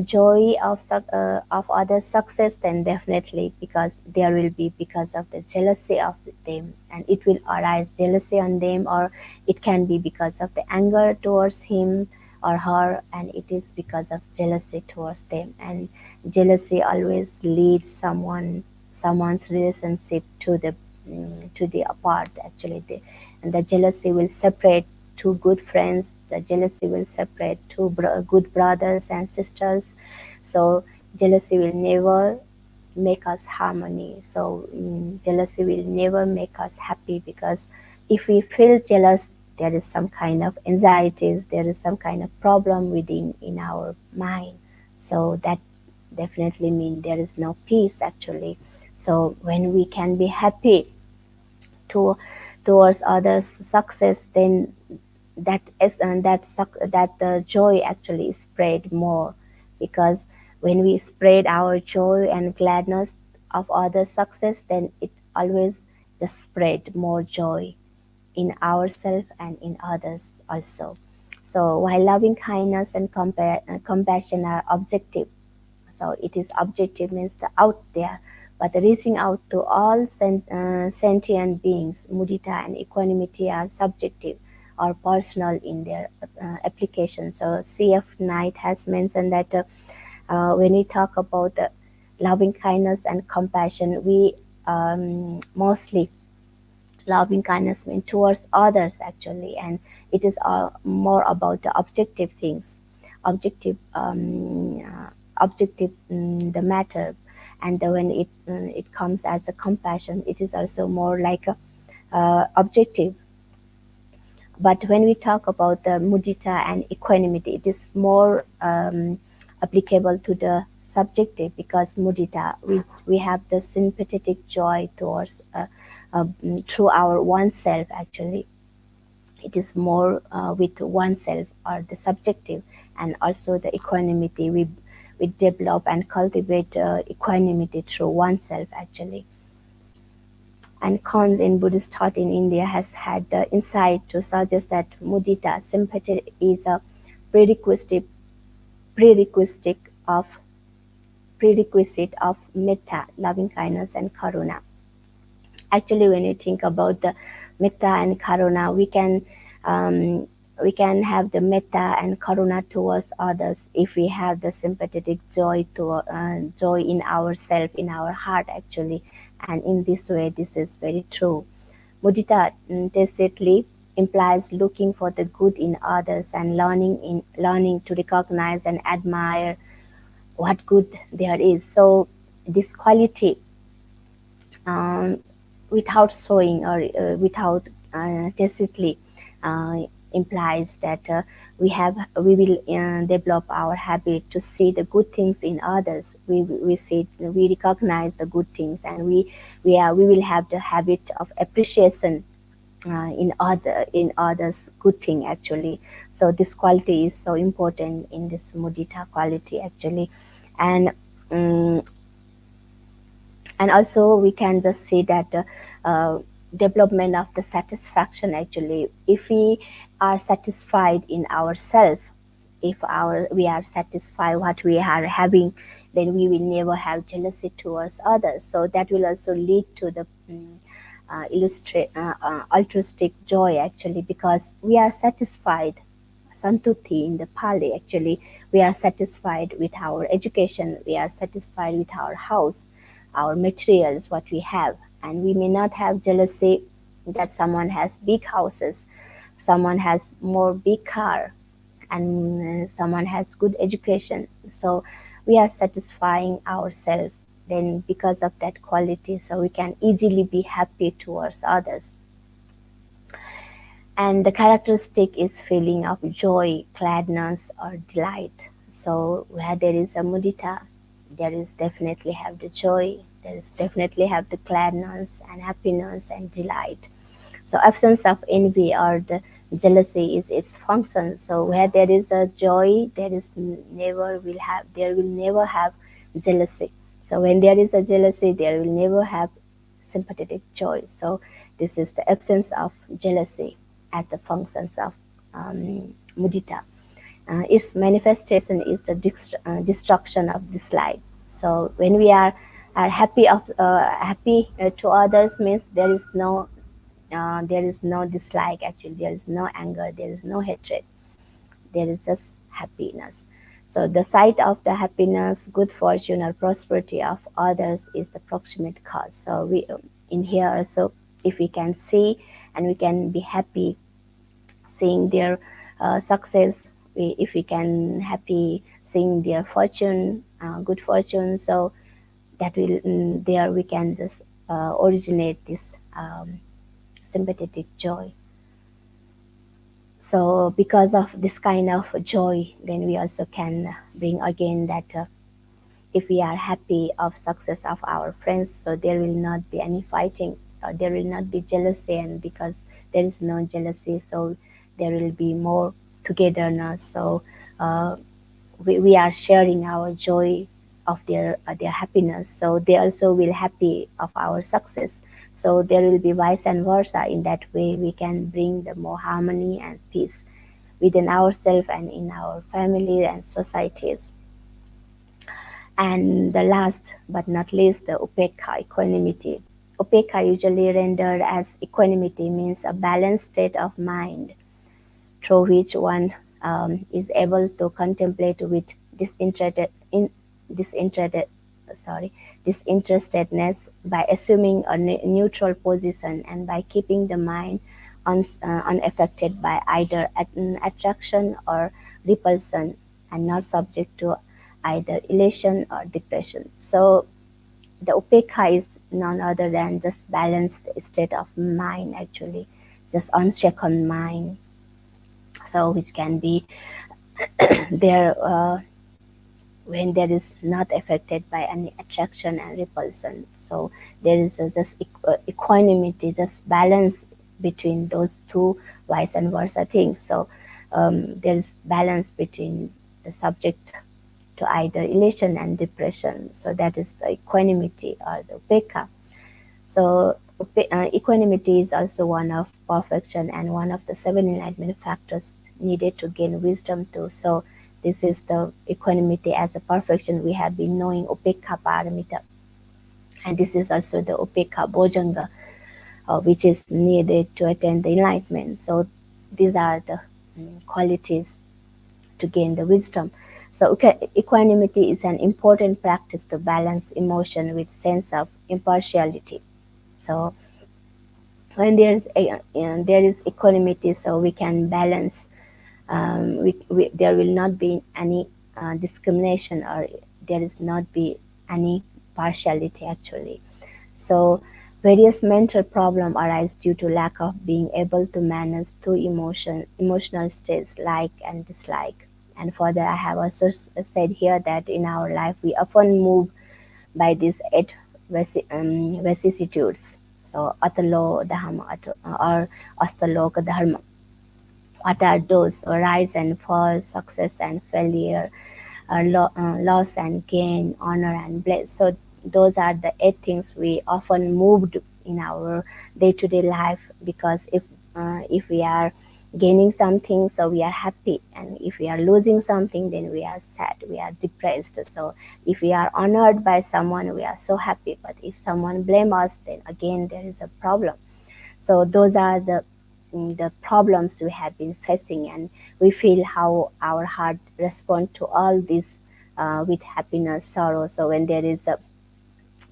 joy of other success, then definitely because there will be because of the jealousy of them, and it will arise jealousy on them, or it can be because of the anger towards him or her, and it is because of jealousy towards them. And jealousy always leads someone's relationship to the apart actually. And the jealousy will separate two good friends, the jealousy will separate two good brothers and sisters. So jealousy will never make us harmony. So jealousy will never make us happy, because if we feel jealous, there is some kind of anxieties, there is some kind of problem within in our mind. So that definitely means there is no peace actually. So when we can be happy towards others' success, then that the joy actually spread more, because when we spread our joy and gladness of others' success, then it always just spread more joy in ourselves and in others also. So while loving kindness and compassion are objective, so it is objective means the out there, but reaching out to all sentient beings, mudita and equanimity are subjective or personal in their application. So C.F. Knight has mentioned that when we talk about loving kindness and compassion, we mostly loving kindness means towards others actually, and it is more about the objective things, objective the matter. And when it comes as a compassion, it is also more like a objective. But when we talk about the mudita and equanimity, it is more applicable to the subjective, because mudita, we have the sympathetic joy towards through our oneself actually. It is more with oneself or the subjective. And also the equanimity, we develop and cultivate equanimity through oneself actually. And Kons in Buddhist thought in India has had the insight to suggest that mudita, sympathetic, is a prerequisite prerequisite of prerequisite of metta, loving kindness, and karuna. Actually, when you think about the metta and karuna, we can have the metta and karuna towards others if we have the sympathetic joy joy in ourselves, in our heart actually. And in this way, this is very true. Mudita tacitly implies looking for the good in others and learning to recognize and admire what good there is. So this quality, um, without showing or without tacitly, uh, implies that we will develop our habit to see the good things in others. We recognize the good things, and we will have the habit of appreciation in others good thing actually. So this quality is so important in this mudita quality actually. And um, and also we can just see that development of the satisfaction actually, if we are satisfied in ourselves, if we are satisfied what we are having, then we will never have jealousy towards others. So that will also lead to the altruistic joy actually, because we are satisfied. Santuti in the Pali actually, we are satisfied with our education, we are satisfied with our house, our materials, what we have, and we may not have jealousy that someone has big houses, someone has more big car, and someone has good education. So we are satisfying ourselves then because of that quality, so we can easily be happy towards others. And the characteristic is feeling of joy, gladness, or delight. So where there is a mudita, there is definitely have the joy, there is definitely have the gladness and happiness and delight. So absence of envy or the jealousy is its function. So where there is a joy, there will never have jealousy. So when there is a jealousy, there will never have sympathetic joy. So this is the absence of jealousy as the functions of mudita. Its manifestation is the destruction of dislike. So when we are happy to others, means there is no dislike actually, there is no anger, there is no hatred, there is just happiness. So the sight of the happiness, good fortune, or prosperity of others is the proximate cause. So we in here also, if we can see and we can be happy seeing their success, if we can happy seeing their fortune, good fortune, so that will there we can just originate this sympathetic joy. So because of this kind of joy, then we also can bring again that if we are happy of success of our friends, so there will not be any fighting, or there will not be jealousy, and because there is no jealousy, so there will be more togetherness. So we are sharing our joy of their happiness, so they also will happy of our success. So there will be vice and versa. In that way, we can bring the more harmony and peace within ourselves and in our family and societies. And the last but not least, the upekkha, equanimity. Upekkha, usually rendered as equanimity, means a balanced state of mind through which one is able to contemplate with disinterested, disinterestedness, by assuming a neutral position and by keeping the mind unaffected by either attraction or repulsion, and not subject to either elation or depression. So the upekkha is none other than just balanced state of mind actually, just unshaken mind. So which can be there when there is not affected by any attraction and repulsion. So there is just equanimity, just balance between those two vice and versa things. So there is balance between the subject to either elation and depression. So that is the equanimity or the upekkha. So Equanimity is also one of perfection and one of the seven enlightenment factors needed to gain wisdom too. So this is the equanimity as a perfection. We have been knowing Upekha Paramita, and this is also the Upekha Bojanga, which is needed to attain the enlightenment. So these are the qualities to gain the wisdom. So equanimity is an important practice to balance emotion with sense of impartiality. So when there is equanimity, so we can balance. There will not be any discrimination, or there is not be any partiality actually. So various mental problems arise due to lack of being able to manage two emotional states, like and dislike. And further, I have also said here that in our life we often move by these eight vicissitudes. So Atalo Dhamma or Astaloka Dharma. What are those? Rise and fall, success and failure, loss and gain, honor and bliss. So those are the eight things we often moved in our day-to-day life, because if we are gaining something, so we are happy, and if we are losing something, then we are sad, we are depressed. So if we are honored by someone, we are so happy, but if someone blame us, then again there is a problem. So those are the problems we have been facing, and we feel how our heart respond to all this with happiness, sorrow. So when there is a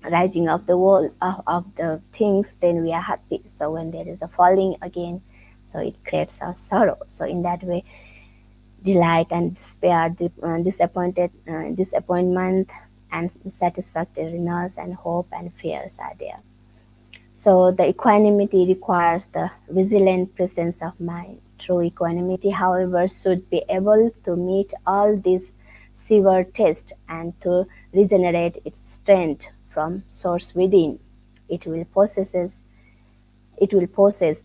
rising of the world of the things, then we are happy. So when there is a falling again, so it creates a sorrow. So in that way, delight and despair, disappointment and satisfactoriness and hope and fears are there. So the equanimity requires the vigilant presence of mind. True equanimity, however, should be able to meet all these severe tests and to regenerate its strength from source within. It will possess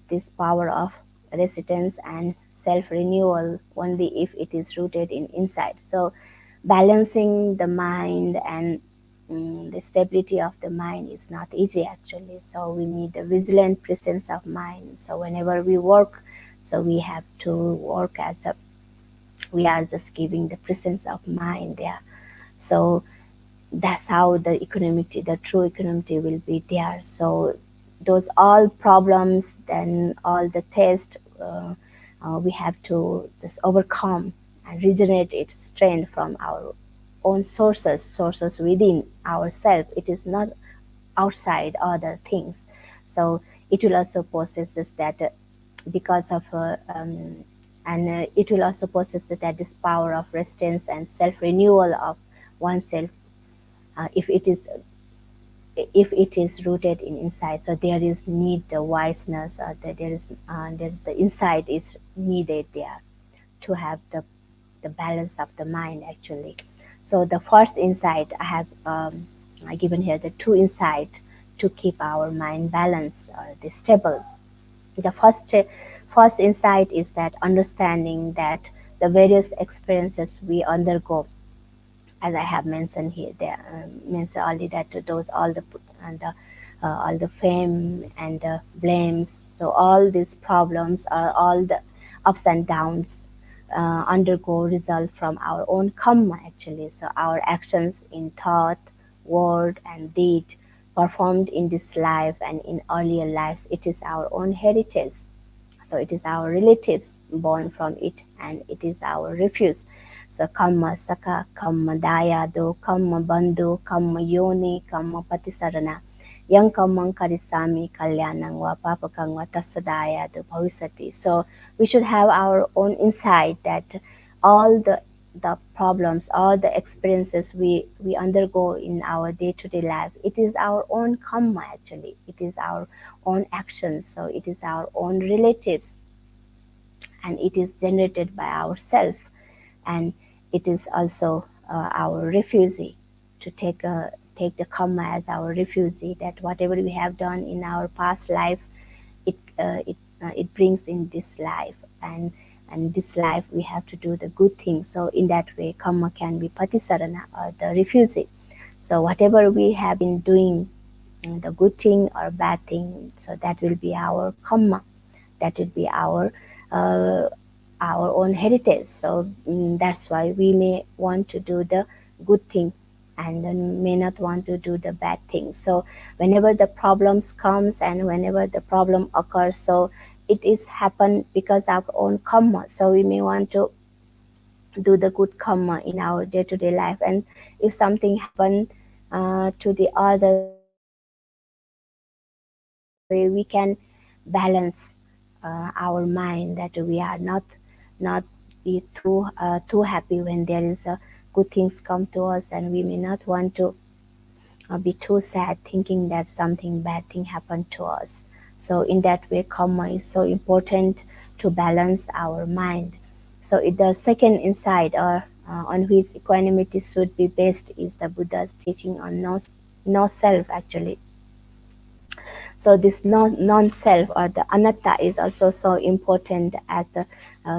this power of resistance and self-renewal only if it is rooted in insight. So balancing the mind and the stability of the mind is not easy actually. So we need the vigilant presence of mind. So whenever we work, so we have to work as a, we are just giving the presence of mind there. So that's how the equanimity, the true equanimity will be there. So those all problems, then all the tests, we have to just overcome and regenerate its strength from our own sources within ourselves. It is not outside other things. So it will also possesses that because of it will also possess that this power of resistance and self-renewal of oneself, if it is rooted in insight. So there is need the wiseness, or there is the insight is needed there to have the balance of the mind actually. So the first insight I have I given here the two insight to keep our mind balanced or stable. The first insight is that understanding that the various experiences we undergo, as I have mentioned here, there mentioned already, that those all the fame and the blames. So all these problems, are all the ups and downs, undergo result from our own karma actually. So our actions in thought, word, and deed performed in this life and in earlier lives, it is our own heritage. So it is our relatives born from it, and it is our refuge. So kamma saka, kamma dayado, kamma bandhu, kamma yoni, kamma patisarana. Yang kammang karisami kalyanang wa papakang wa tasadayado bhavisati. So we should have our own insight that all the problems, all the experiences we undergo in our day-to-day life, it is our own karma actually. It is our own actions. So it is our own relatives, and it is generated by ourselves, and it is also our refugee, to take the karma as our refugee, that whatever we have done in our past life, it brings in this life, and this life we have to do the good things. So in that way, karma can be patisarana, or the refugee. So whatever we have been doing the good thing or bad thing. So that will be our karma. That will be our own heritage. So that's why we may want to do the good thing and then may not want to do the bad thing. So whenever the problems comes and whenever the problem occurs, so it is happen because of our own karma. So we may want to do the good karma in our day-to-day life, and if something happen to the others, so in that way we can balance our mind, that we are not be too happy when there is good things come to us, and we may not want to be too sad thinking that something bad thing happened to us. So in that way karma is so important to balance our mind. So the second insight on which equanimity should be based is the Buddha's teaching on no self actually. So this non-self or the anatta is also so important as the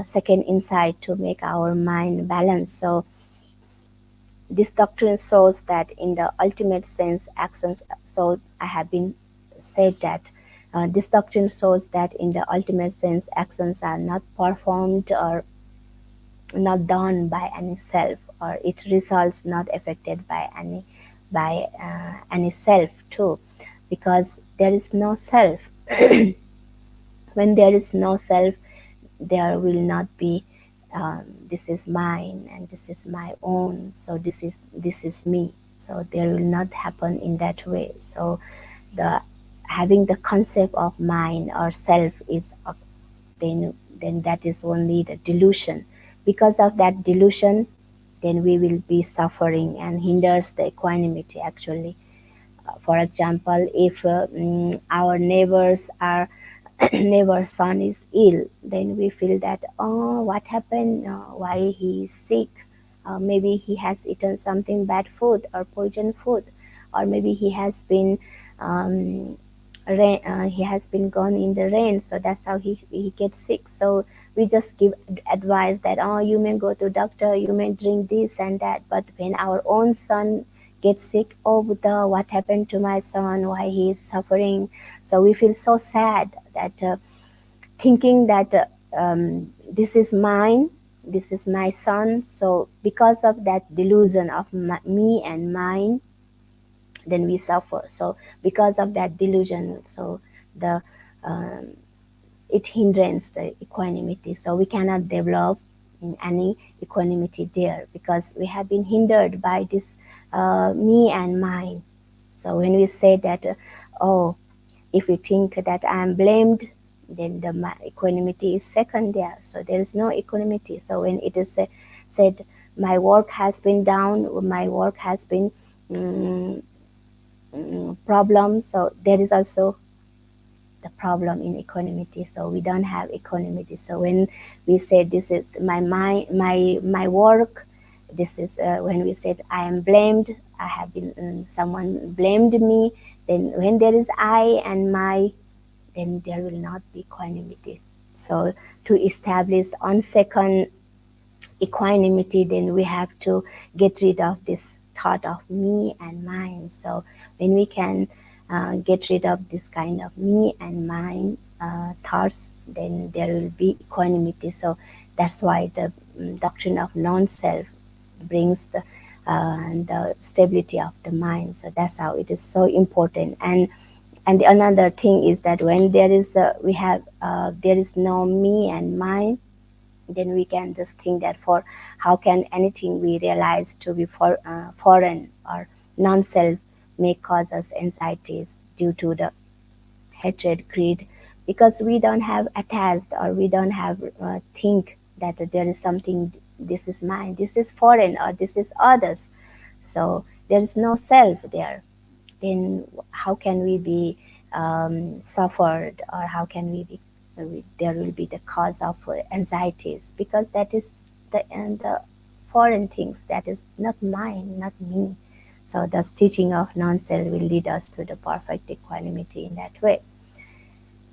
second insight to make our mind balanced. So this doctrine shows that in the ultimate sense actions, so I have been said that this doctrine shows that in the ultimate sense actions are not performed or not done by any self, or its results not affected by any self too, because there is no self. When there is no self, there will not be this is mine and this is my own, so this is me. So there will not happen in that way. So the having the concept of mind or self is then that is only the delusion. Because of that delusion, then we will be suffering and hinders the equanimity actually. For example, if our neighbors are neighbor's son is ill, then we feel that, oh, what happened? Why he is sick? Maybe he has eaten something bad food or poison food, or maybe um, he has been gone in the rain, so that's how he gets sick. So we just give advice that, oh, you may go to doctor, you may drink this and that. But when our own son gets sick, oh Buddha, what happened to my son? Why he is suffering? So we feel so sad that thinking that this is mine, this is my son. So because of that delusion of me and mine, then we suffer. So because of that delusion, so the um, it hinders the equanimity. So we cannot develop in any equanimity there, because we have been hindered by this me and mine. So when we say that, oh, if we think that I am blamed, then the equanimity is second there. So there is no equanimity. So when it is said, my work has been down, my work has been problem, so there is also the problem in equanimity. So we don't have equanimity. So when we say this is my work, this is when we said I am blamed, I have been someone blamed me, then when there is I and my, then there will not be equanimity. So to establish on second equanimity, then we have to get rid of this thought of me and mine. So when we can get rid of this kind of me and mine thoughts, then there will be equanimity. So that's why the doctrine of non-self brings the stability of the mind. So that's how it is so important. And the another thing is that when there is there is no me and mine, then we can just think that for how can anything we realize to be foreign or non-self may cause us anxieties due to the hatred, greed, because we don't have attached, or we don't have think that there is something, this is mine, this is foreign, or this is others. So there is no self there. Then how can we be suffered, or how can we be there will be the cause of anxieties, because that is the foreign things, that is not mine, not me. So the teaching of non-self will lead us to the perfect equanimity in that way.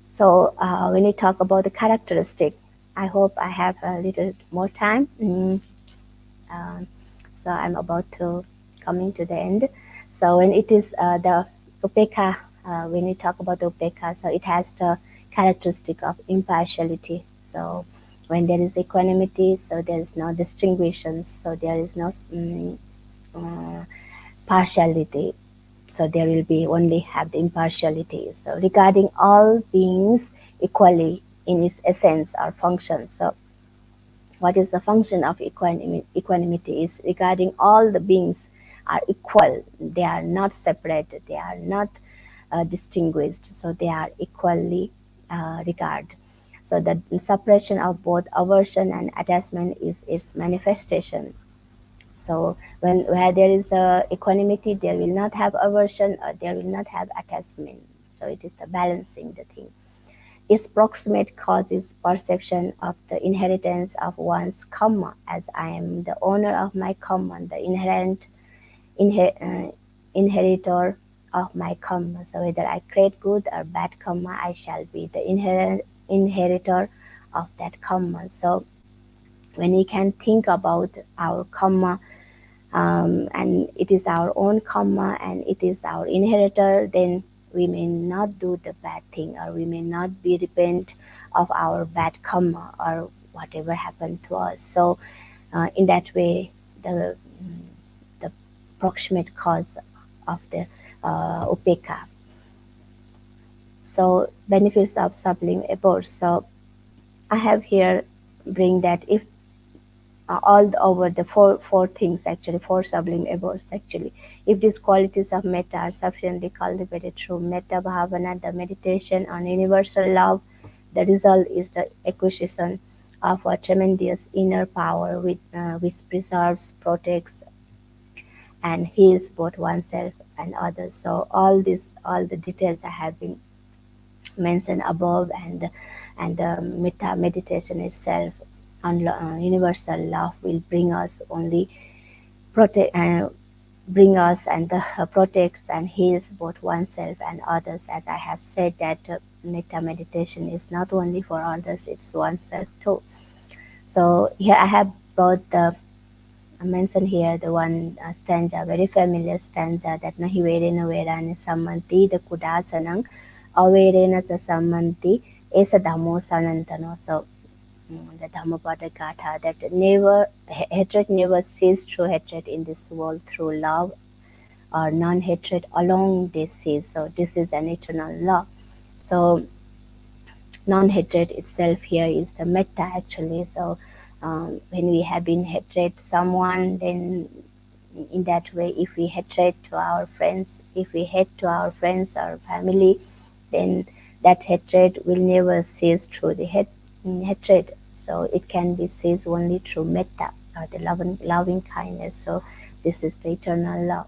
So when we talk about the characteristic, I hope I have a little more time. So I'm about to coming to the end. So when it is the Upekha, when we talk about upekha, so it has the characteristic of impartiality. So when there is equanimity, so there is no distinguishes, so there is no uh, partiality. So there will be only have the impartiality. So regarding all beings equally in its essence or function. So what is the function of equanimity is regarding all the beings are equal. They are not separated. They are not distinguished. So they are equally regarded. So the suppression of both aversion and attachment is its manifestation. So when where there is equanimity, there will not have aversion or there will not have attachment. So it is the balancing the thing. Its proximate cause is perception of the inheritance of one's karma, as I am the owner of my karma, the inheritor of my karma. So whether I create good or bad karma, I shall be the inheritor of that karma. So when we can think about our karma, and it is our own karma and it is our inheritor, then we may not do the bad thing or we may not be repent of our bad karma or whatever happened to us. So in that way, the proximate cause of the upekha. So benefits of sublime abodes. So I have here bring that if all over the four things, actually four sublime abodes, actually if these qualities of metta are sufficiently cultivated through metta bhavana, the meditation on universal love, the result is the acquisition of a tremendous inner power which preserves, protects, and heals both oneself and others. So all the details I have been mentioned above, and the metta meditation itself on universal love will bring us only protect bring us and protects and heals both oneself and others. As I have said that metta meditation is not only for others, it's oneself too. So here I have brought the mentioned here the one stanza, very familiar stanza, that nahi verena verani sammanti the kudasanang averena sa sammanti esa dhammo sanantano. So the Dhammapada Gatha, that never hatred never ceases through hatred in this world, through love or non-hatred alone they cease. So this is an eternal law. So non-hatred itself here is the metta actually. So when we have been hatred someone, then in that way, if we hatred to our friends, if we hate to our friends or family, then that hatred will never cease through the hatred. So it can be ceased only through metta or the loving kindness. So this is the eternal law.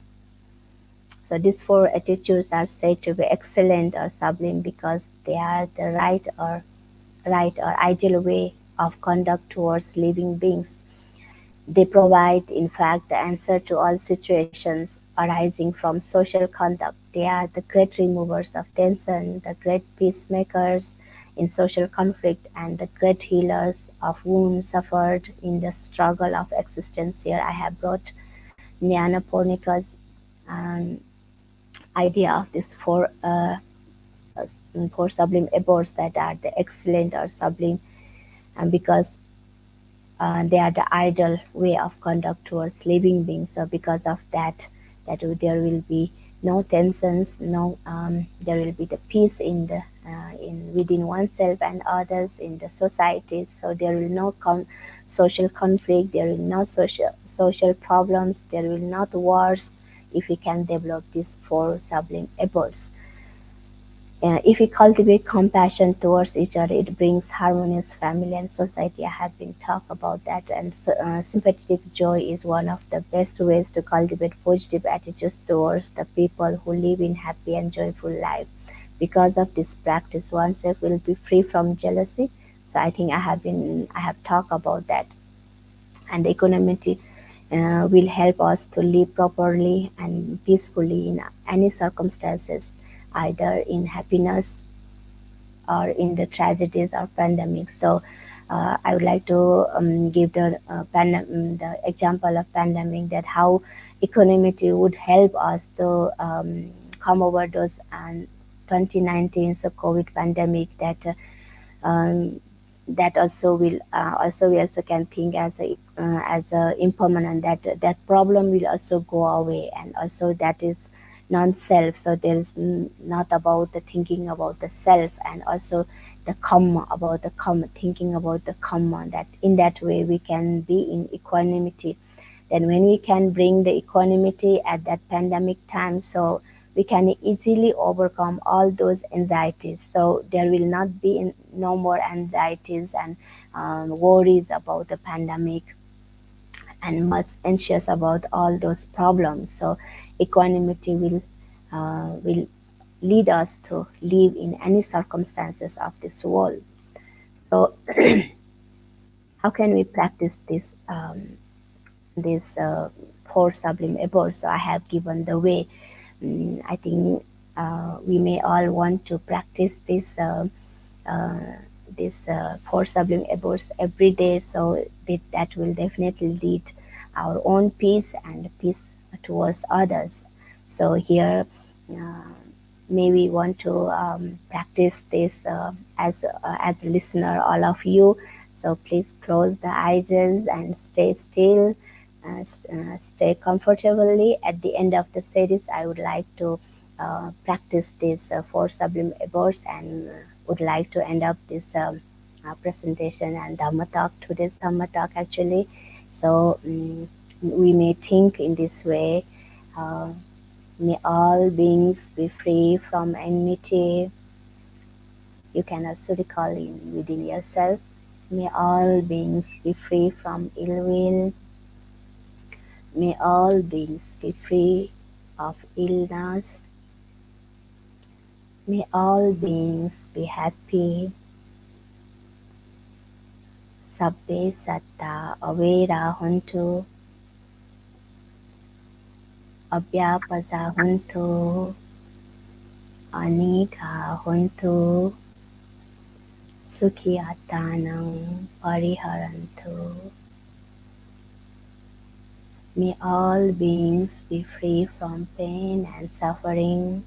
So these four attitudes are said to be excellent or sublime because they are the right or ideal way of conduct towards living beings. They provide, in fact, the answer to all situations arising from social conduct. They are the great removers of tension, the great peacemakers in social conflict, and the great healers of wounds suffered in the struggle of existence. Here I have brought Jnana Pornika's idea of these four sublime abodes that are the excellent or sublime, and because they are the ideal way of conduct towards living beings. So because of that there will be no tensions, no there will be the peace in the in within oneself and others in the society. So there will no social conflict, there will no social problems, there will not wars if we can develop these four sublime abodes. If we cultivate compassion towards each other, it brings harmonious family and society. I have been talk about that, and sympathetic joy is one of the best ways to cultivate positive attitudes towards the people who live in happy and joyful life. Because of this practice, oneself will be free from jealousy. So I think I have talked about that, and equanimity will help us to live properly and peacefully in any circumstances, either in happiness or in the tragedies or pandemics. So I would like to give the example of pandemic, that how equanimity would help us to come overdose and 2019, so COVID pandemic, um, that also will also we also can think as a impermanent, that problem will also go away, and also that is non-self. So there is not about the thinking about the self, and also the karma, about the karma, thinking about the karma, that in that way we can be in equanimity. Then when we can bring the equanimity at that pandemic time, so we can easily overcome all those anxieties. So there will not be no more anxieties and worries about the pandemic, and much anxious about all those problems. So equanimity will lead us to live in any circumstances of this world. So how can we practice this four sublime abodes? So I have given the way. I think we may all want to practice this four sublime abodes every day, so that will definitely lead our own peace and peace towards others. So here, uh, may we want to practice this as a listener, all of you. So please close the eyes and stay still, stay comfortably. At the end of the series, I would like to practice this four sublime abodes, and would like to end up this presentation and Dhamma talk, today's Dhamma talk actually. So we may think in this way. Uh, May all beings be free from enmity. You can also recall in within yourself. May all beings be free from ill will. May all beings be free of illness. May all beings be happy. Sabbe satta avera huntu. Abhyapaza huntu. Anika huntu. Sukhiyatanam pariharantu. May all beings be free from pain and suffering.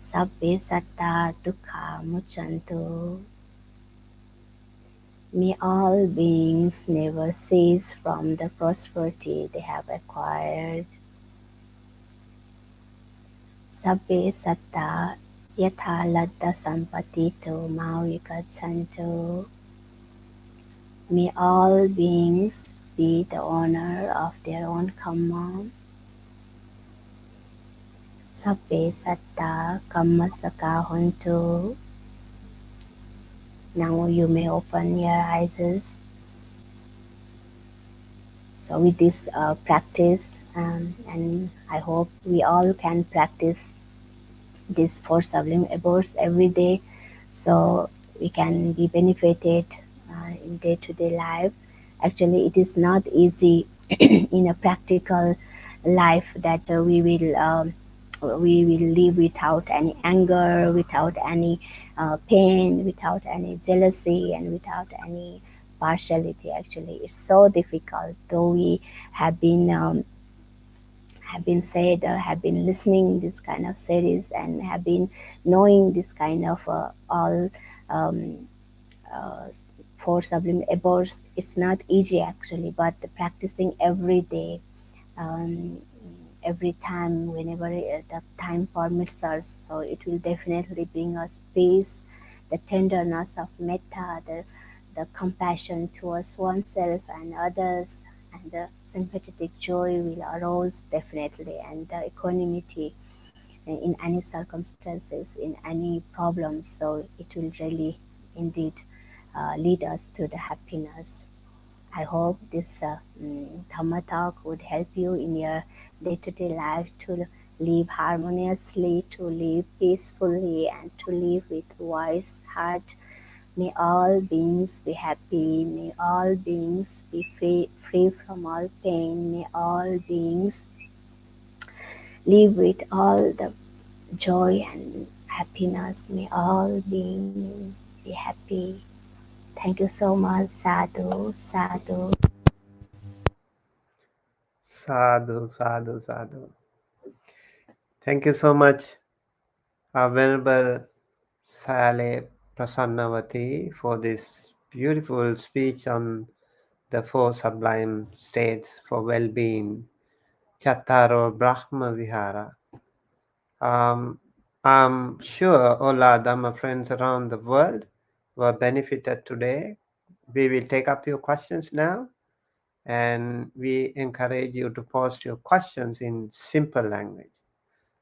Sabbe satta dukkha muchantu. May all beings never cease from the prosperity they have acquired. Sabbe satta yatha ladda sampatito mavikachantu. May all beings be the owner of their own karma. Sabbe satta kammasaka huntu. Now you may open your eyes. So with this practice, and I hope we all can practice these four sublime abodes every day, so we can be benefited in day-to-day life. Actually, it is not easy in a practical life that we will live without any anger, without any pain, without any jealousy, and without any partiality. Actually, it's so difficult. Though we have been said, have been listening this kind of series, and have been knowing this kind of all um, uh, four sublime abodes. It's not easy actually, but the practicing every day, um, every time, whenever the time permits us, so it will definitely bring us peace, the tenderness of metta, the compassion towards oneself and others, and the sympathetic joy will arouse definitely, and the equanimity in any circumstances, in any problems. So it will really indeed lead us to the happiness. I hope this Dhamma talk would help you in your day-to-day life to live harmoniously, to live peacefully, and to live with wise heart. May all beings be happy. May all beings be free from all pain. May all beings live with all the joy and happiness. May all beings be happy. Thank you so much. Sadhu, sadhu. Sadhu, sadhu, sadhu. Thank you so much, Venerable Sale Prasannawati, for this beautiful speech on the four sublime states for well-being, Chattaro Brahma Vihara. Um, I'm sure all our Dhamma friends around the world were benefited today. We will take up your questions now, and we encourage you to post your questions in simple language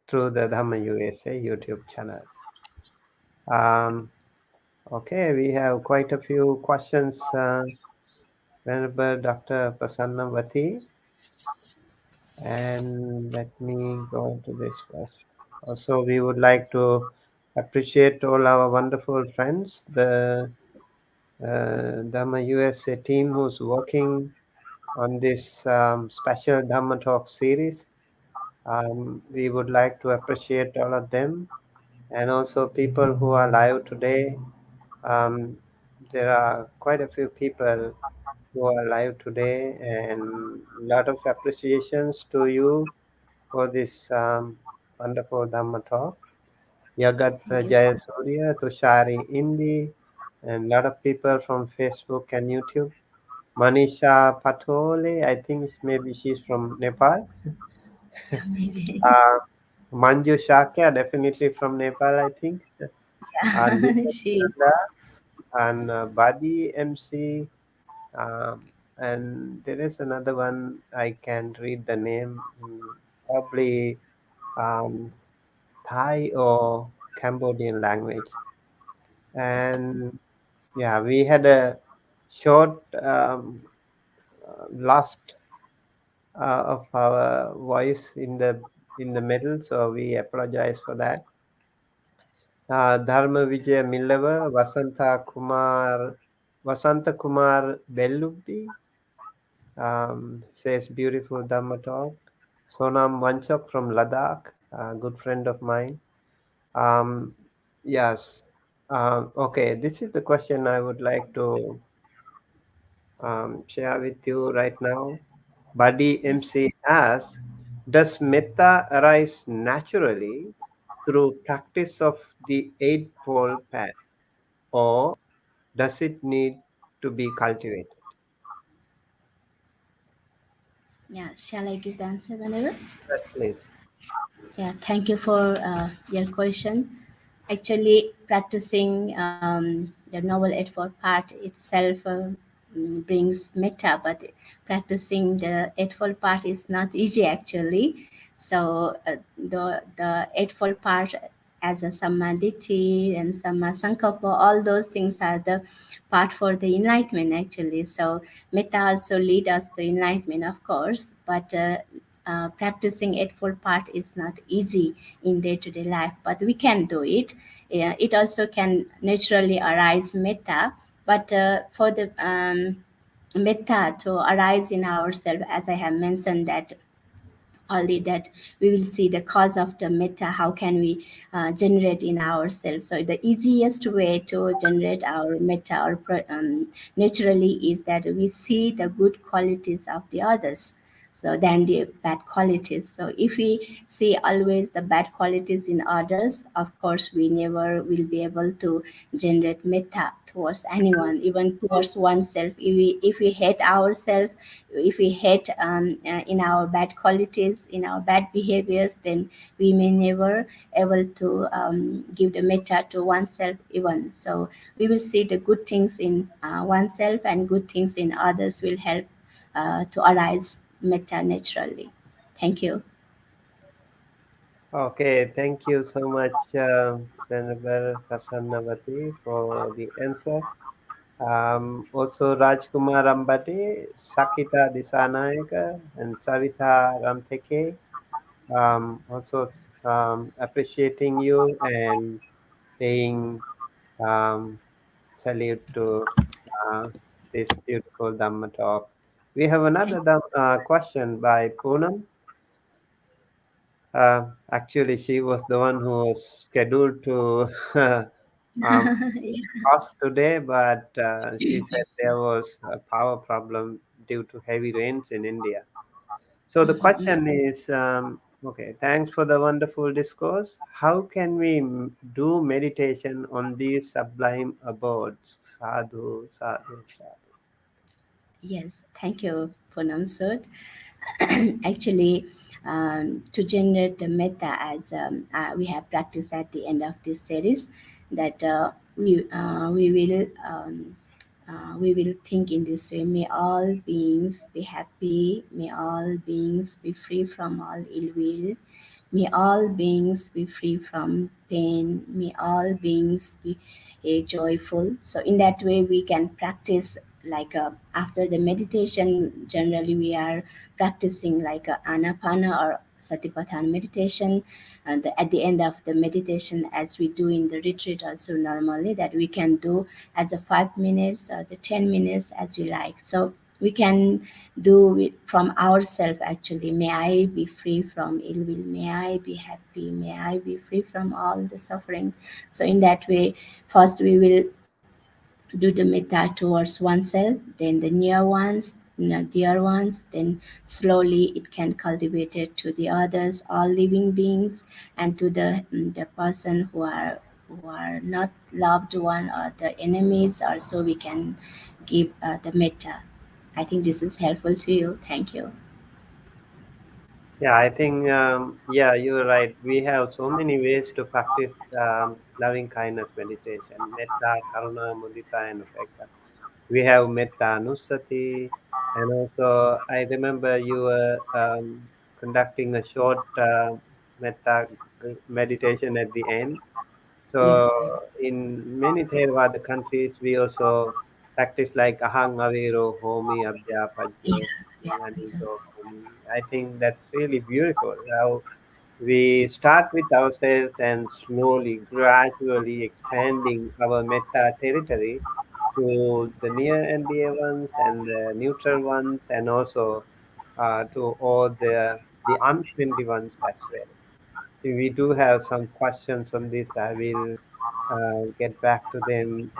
through the Dhamma USA YouTube channel. Um, okay, we have quite a few questions. Venerable Dr. Prasannavati, and let me go to this first. Also, we would like to appreciate all our wonderful friends, the Dhamma USA team who's working on this special Dhamma Talk series. We would like to appreciate all of them, and also people who are live today. Um, there are quite a few people who are live today, and a lot of appreciations to you for this wonderful Dhamma talk. Yagat Thank you so Jayasurya, Tushari Indi, and a lot of people from Facebook and YouTube. Manisha Patole, I think maybe she's from Nepal. much. Maybe. Uh, Manju Shakya, definitely from Nepal, I think. Yeah, Lina she is. Nanda and Badi MC. And there is another one, I can't read the name, probably um, Thai or Cambodian language. And yeah, we had a short lost of our voice in the middle, so we apologize for that. Dharma Vijay Millava, Vasanta Kumar Bellubbi says beautiful Dhamma talk. Sonam Wanchok from Ladakh, a good friend of mine. Um, yes. Okay, this is the question I would like to share with you right now. Buddy Yes. MC asks, does metta arise naturally through practice of the Eightfold Path, or does it need to be cultivated? Yeah. Shall I give the answer whenever? Yes, please. Yeah, thank you for your question. Actually, practicing the Noble Eightfold Path itself brings metta, but practicing the Eightfold Path is not easy actually. So the Eightfold Path as a samadhi and samma sankappa, all those things are the part for the enlightenment actually. So metta also lead us to enlightenment, of course, but practicing Eightfold Path is not easy in day-to-day life, but we can do it. Yeah, it also can naturally arise metta, but for the metta to arise in ourselves, as I have mentioned that only that we will see the cause of the metta, how can we generate in ourselves. So the easiest way to generate our metta or naturally is that we see the good qualities of the others, so than the bad qualities. So if we see always the bad qualities in others, of course we never will be able to generate metta towards anyone, even towards oneself. If we hate ourselves, if we hate in our bad qualities, in our bad behaviors, then we may never able to give the metta to oneself even. So we will see the good things in oneself, and good things in others will help to arise metta naturally. Thank you. Okay, thank you so much, Venerable Prasannavati, for the answer. Also, Rajkumar Ambati, Sakita Disanayaka, and Savita Ramtheke. Also, appreciating you and paying um, salute to uh, this beautiful Dhamma talk. We have another Thank question by Poonam. Actually, she was the one who was scheduled to um, you. us today, but she said there was a power problem due to heavy rains in India. So the question is, Okay, thanks for the wonderful discourse. How can we do meditation on these sublime abodes? Sadhu, sadhu, sadhu. Yes, thank you, Ponamsud. Actually, to generate the metta, as we have practiced at the end of this series, that we will think in this way: may all beings be happy, may all beings be free from all ill will, may all beings be free from pain, may all beings be joyful. So in that way we can practice, like after the meditation generally we are practicing like anapana or satipatthana meditation, and at the end of the meditation, as we do in the retreat also normally, that we can do as a 5 minutes or the 10 minutes as we like. So we can do it from ourselves actually. May I be free from ill will, may I be happy, may I be free from all the suffering. So in that way, first we will do the metta towards oneself, then the near ones, dear ones, then slowly it can cultivate it to the others, all living beings, and to the person who are not loved one or the enemies, also we can give the metta. I think this is helpful to you. Thank you. Yeah, I think, yeah, you're right. We have so many ways to practice loving kindness meditation, metta, karuna, mudita, and upekka. We have metta anusati, and also I remember you were conducting a short metta meditation at the end. So Yes, in many Theravada countries, we also practice like ahang aviro homi abhya yeah, pajyo yeah. So, anito homi. I think that's really beautiful. How we start with ourselves and slowly, gradually expanding our metta territory to the near and dear ones and the neutral ones, and also to all the unfriendly ones as well. We do have some questions on this. I will get back to them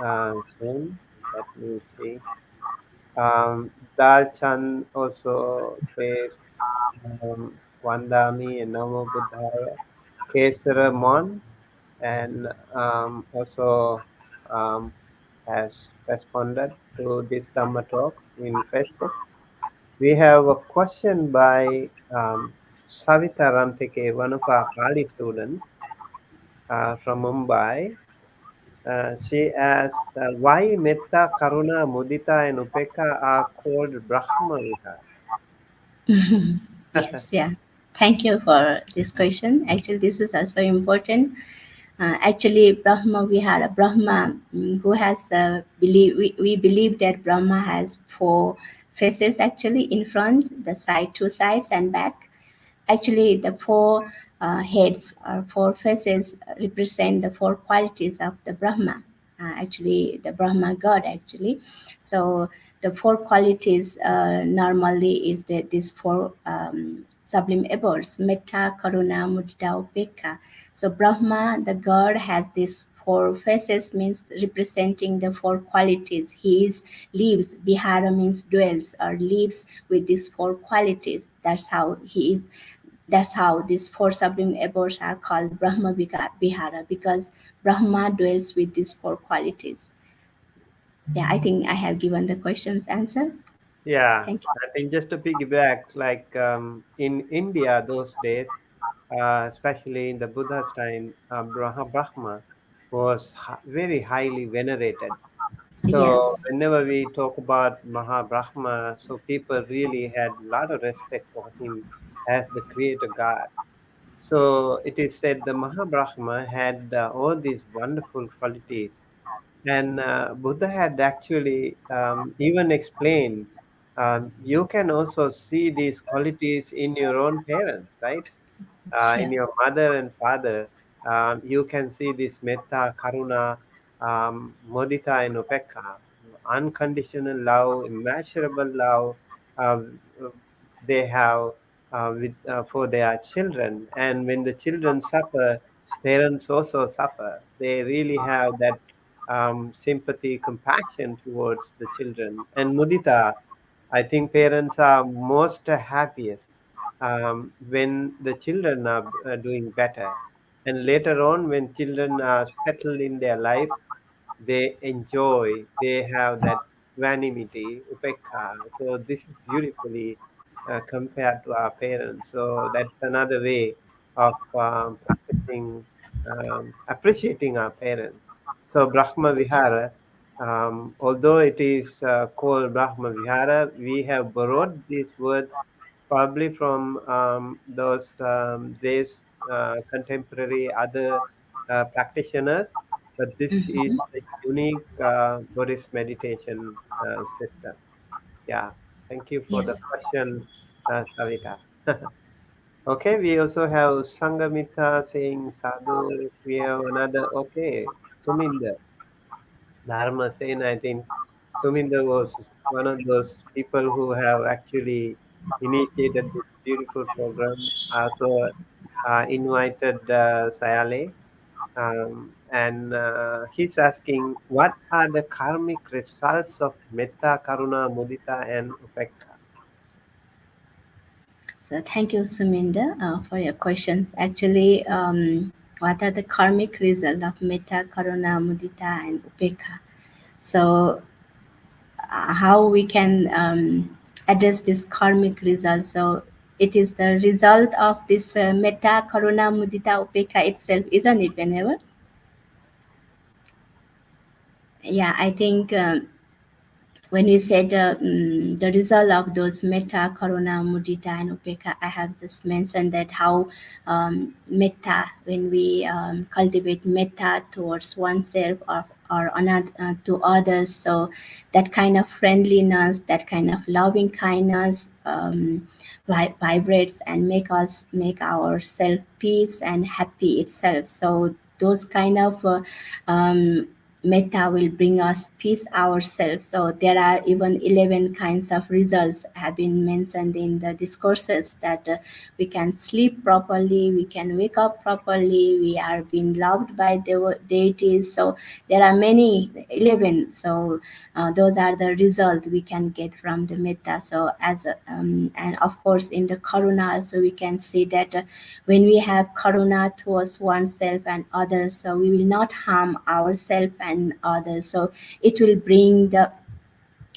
soon. Let me see. Dal Chan also says, Vandami and Namo Buddhaya, Kesara Mon, and also um, has responded to this Dhamma talk in Facebook. We have a question by Savita Ramteke, one of our Pali students from Mumbai. She asks, why Metta, Karuna, Mudita, and Upeka are called Brahma Vihara? yes, yeah. Thank you for this question. Actually, this is also important. Actually, Brahma Vihara, Brahma, who has we believe that Brahma has four faces actually, in front, the side, two sides, and back. Actually, the four heads or four faces represent the four qualities of the Brahma. Actually, the Brahma God actually. So the four qualities normally is that these four sublime abodes: metta, karuna, mudita, upekka. So Brahma, the God, has these four faces, means representing the four qualities. He is lives. Bihara means dwells or lives with these four qualities. That's how he is. That's how these four sublime abodes are called Brahma Vihara, because Brahma dwells with these four qualities. Yeah, I think I have given the question's answer. Yeah, Thank you. I think just to piggyback, like in India those days, especially in the Buddha's time, Brahma was very highly venerated. So Yes, whenever we talk about Mahabrahma, so people really had a lot of respect for him as the creator God. So it is said the Mahabrahma had all these wonderful qualities, and Buddha had actually even explained you can also see these qualities in your own parents, right? In sure. your mother and father, you can see this metta, karuna, mudita, and upekka, unconditional love, immeasurable love. They have for their children, and when the children suffer, parents also suffer. They really have that sympathy, compassion towards the children. And mudita, I think parents are most happiest. when the children are doing better, and later on when children are settled in their life, they enjoy, they have that equanimity, upekha. So this is beautifully compared to our parents. So that's another way of practicing, appreciating our parents. So Brahma Yes. Vihara, although it is called Brahma Vihara, we have borrowed these words probably from these contemporary other practitioners, but this is a unique Buddhist meditation system. Yeah, thank you for the Yes. question, Savita. Okay, we also have Sangamita saying sadhu. We have another, okay, Suminder. Dharma saying, I think Suminder was one of those people who have actually initiated this beautiful program. Also invited Sayale. And he's asking, what are the karmic results of metta, karuna, mudita, and upekka? So thank you, Suminda, for your questions. Actually, what are the karmic result of metta, karuna, mudita, and upekha? So how we can address this karmic result? So it is the result of this metta, karuna, mudita, upekha itself, isn't it? Whenever, yeah, I think. When we said the result of those metta, karuna, mudita, and upeka, I have just mentioned that how metta, when we cultivate metta towards oneself or another, to others, so that kind of friendliness, that kind of loving kindness vibrates and make ourself peace and happy itself. So those kind of metta will bring us peace ourselves. So there are even 11 kinds of results have been mentioned in the discourses, that we can sleep properly, we can wake up properly, we are being loved by the deities. So there are many 11. So those are the result we can get from the metta. So and of course in the karuna, so we can see that when we have karuna towards oneself and others, so we will not harm ourselves and others. So it will bring the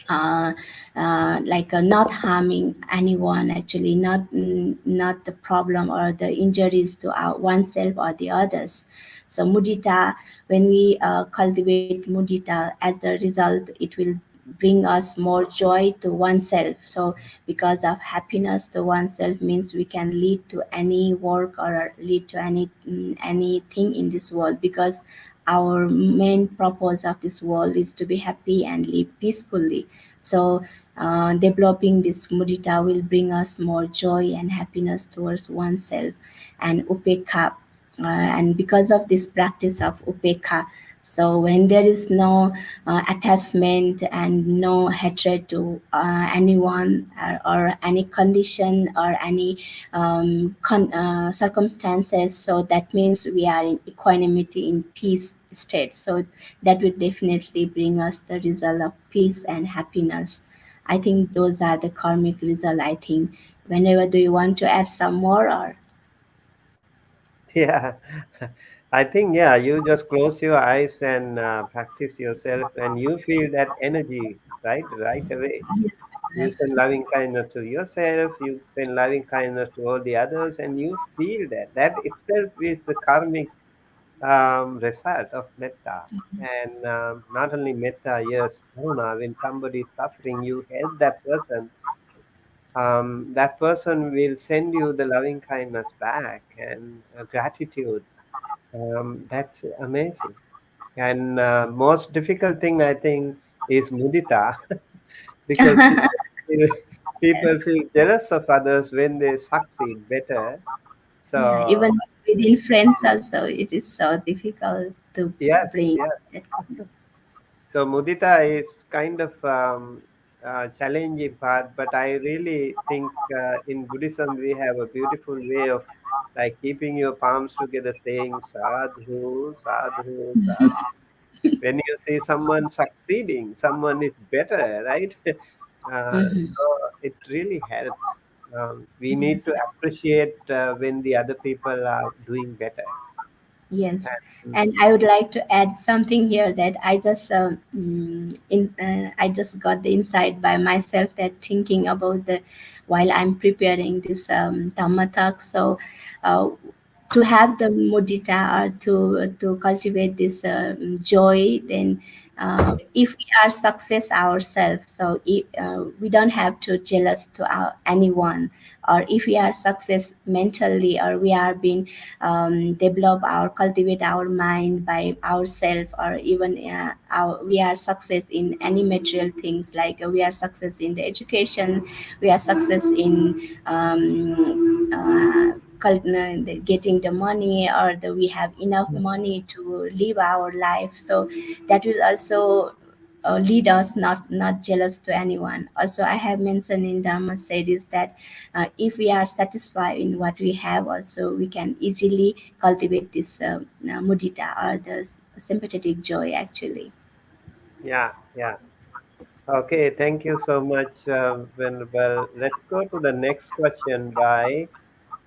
uh, not harming anyone, actually, not the problem or the injuries to oneself or the others. So mudita, when we cultivate mudita, as the result it will bring us more joy to oneself. So because of happiness to oneself means we can lead to any work or lead to anything in this world, because our main purpose of this world is to be happy and live peacefully. So developing this mudita will bring us more joy and happiness towards oneself. And upekha, and because of this practice of upekha, so when there is no attachment and no hatred to anyone, or any condition or any circumstances, so that means we are in equanimity, in peace state. So that will definitely bring us the result of peace and happiness. I think those are the karmic result. I think, whenever do you want to add some more, or Yeah, I think, yeah, you just close your eyes and practice yourself, and you feel that energy right away. yes, You right. send loving kindness to yourself, you send loving kindness to all the others, and you feel that. That itself is the karmic result of metta. And not only metta, yes, karuna. When somebody is suffering, you help that person. That person will send you the loving kindness back and gratitude. That's amazing. And most difficult thing I think is mudita, because feel, people Yes. feel jealous of others when they succeed better. Yeah, So even within friends also, it is so difficult to yes, bring yes. that kind of. So mudita is kind of challenging part, but I really think in Buddhism we have a beautiful way of like keeping your palms together, saying sadhu, sadhu, sadhu. When you see someone succeeding, someone is better, right? Mhm. So it really helps. We need Yes. to appreciate when the other people are doing better. Yes, And, and I would like to add something here that I just I just got the insight by myself that thinking about the while I'm preparing this Dhamma talk. So, uh, to have the mudita or to cultivate this joy, then if we are success ourselves, so we don't have to jealous to anyone, or if we are success mentally, or we are being develop our cultivate our mind by ourselves, or even we are success in any material things, like we are success in the education, we are success in getting the money, or we have enough money to live our life. So that will also lead us not jealous to anyone. Also, I have mentioned in Dharma said is that if we are satisfied in what we have, also we can easily cultivate this mudita, or the sympathetic joy actually. yeah, yeah. Okay, thank you so much. Well, let's go to the next question by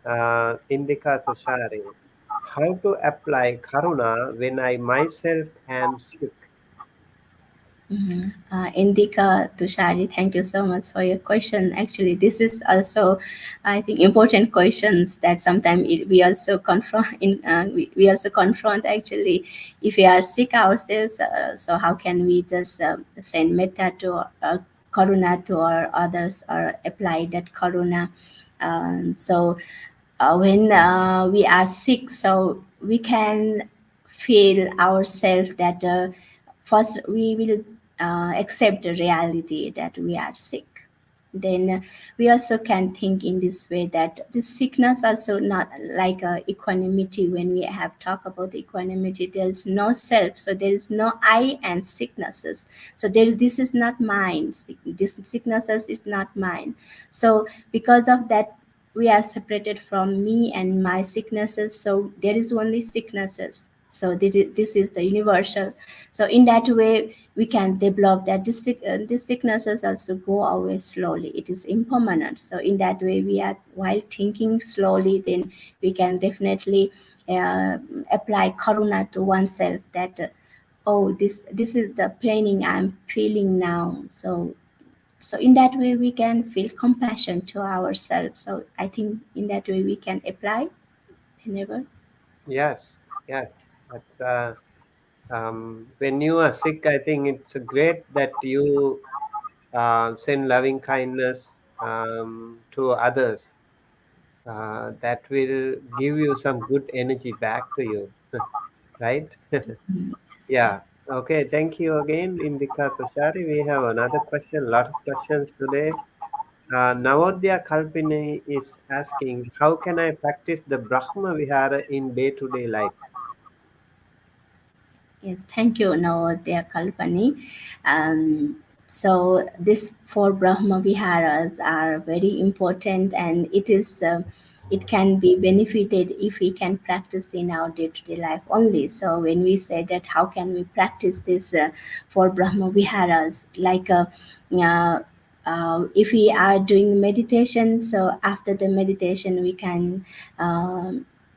Indika Tushari. How to apply karuna when I myself am sick? Indika Tushari, thank you so much for your question. Actually, this is also, I think, important questions that sometimes we also confront. We also confront actually, if we are sick ourselves. So how can we just send metta to karuna to our others, or apply that karuna? So when we are sick, so we can feel ourselves that first we will accept the reality that we are sick. Then we also can think in this way that this sickness also not like equanimity. When we have talked about equanimity, there is no self, so there is no I and sicknesses. So this is not mine. This sicknesses is not mine. So because of that, we are separated from me and my sicknesses, so there is only sicknesses. So this is the universal. So in that way we can develop that these sicknesses also go away slowly, it is impermanent. So in that way, we are while thinking slowly, then we can definitely uh, apply karuna to oneself, that oh, this is the paining I'm feeling now. So in that way we can feel compassion to ourselves. So I think in that way we can apply whenever. Yes, yes. That's when you are sick. I think it's great that you send loving kindness to others. That will give you some good energy back to you, right? Yes. Yeah. Okay. Thank you again, Indika Tushari. We have another question. A lot of questions today. Navodaya Kalpini is asking, how can I practice the Brahma Vihara in day-to-day life? Yes, thank you, Navodaya Kalpani. So these four Brahma Viharas are very important, and it can be benefited if we can practice in our day-to-day life only. So when we say that, how can we practice this four Brahma Viharas? Like if we are doing meditation, so after the meditation we can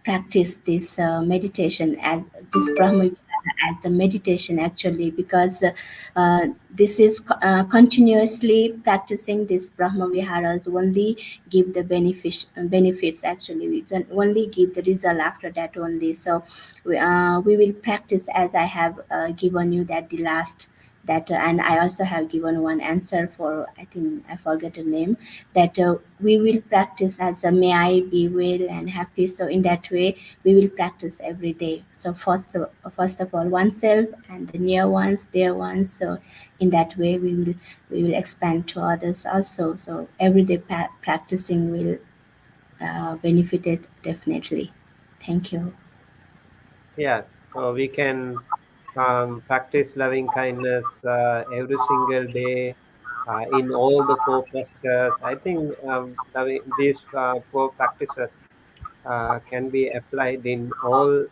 practice this meditation as this Brahma as the meditation actually, because this is continuously practicing this Brahma Viharas only give the benefits actually. We can only give the result after that only. So we will practice as I have given you that the last that and I also have given one answer for, I think I forget the name, that we will practice as a may I be well and happy. So in that way we will practice every day. So first of all oneself and the near ones, dear ones. So in that way we will expand to others also. So everyday practicing will benefit it definitely. Thank you. Yes. So we can practice loving kindness every single day in all the four practices. I think these four practices can be applied in all,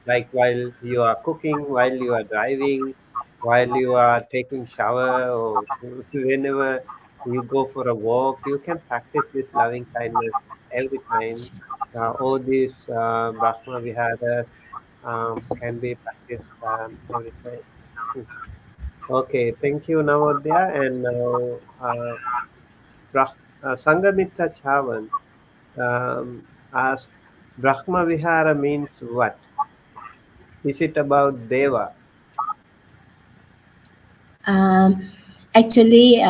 like while you are cooking, while you are driving, while you are taking shower, or whenever. you go for a walk, you can practice this loving kindness every time. All these Brahma Viharas can be practiced every time. Hmm. Okay, thank you, Navodaya. And now, Sangamita Chavan asked, Brahma Vihara means what? Is it about Deva? Um, Actually,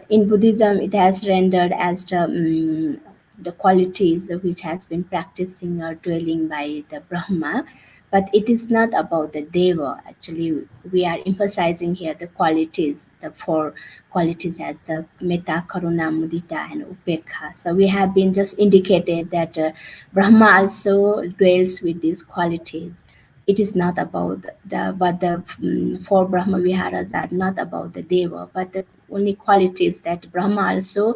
in Buddhism, it has rendered as the qualities which has been practicing or dwelling by the Brahma, but it is not about the Deva. Actually, we are emphasizing here the qualities, the four qualities as the Metta, Karuna, Mudita, and Upekha. So we have been just indicated that Brahma also dwells with these qualities. It is not about the four Brahma Viharas are not about the Deva, but the only qualities that Brahma also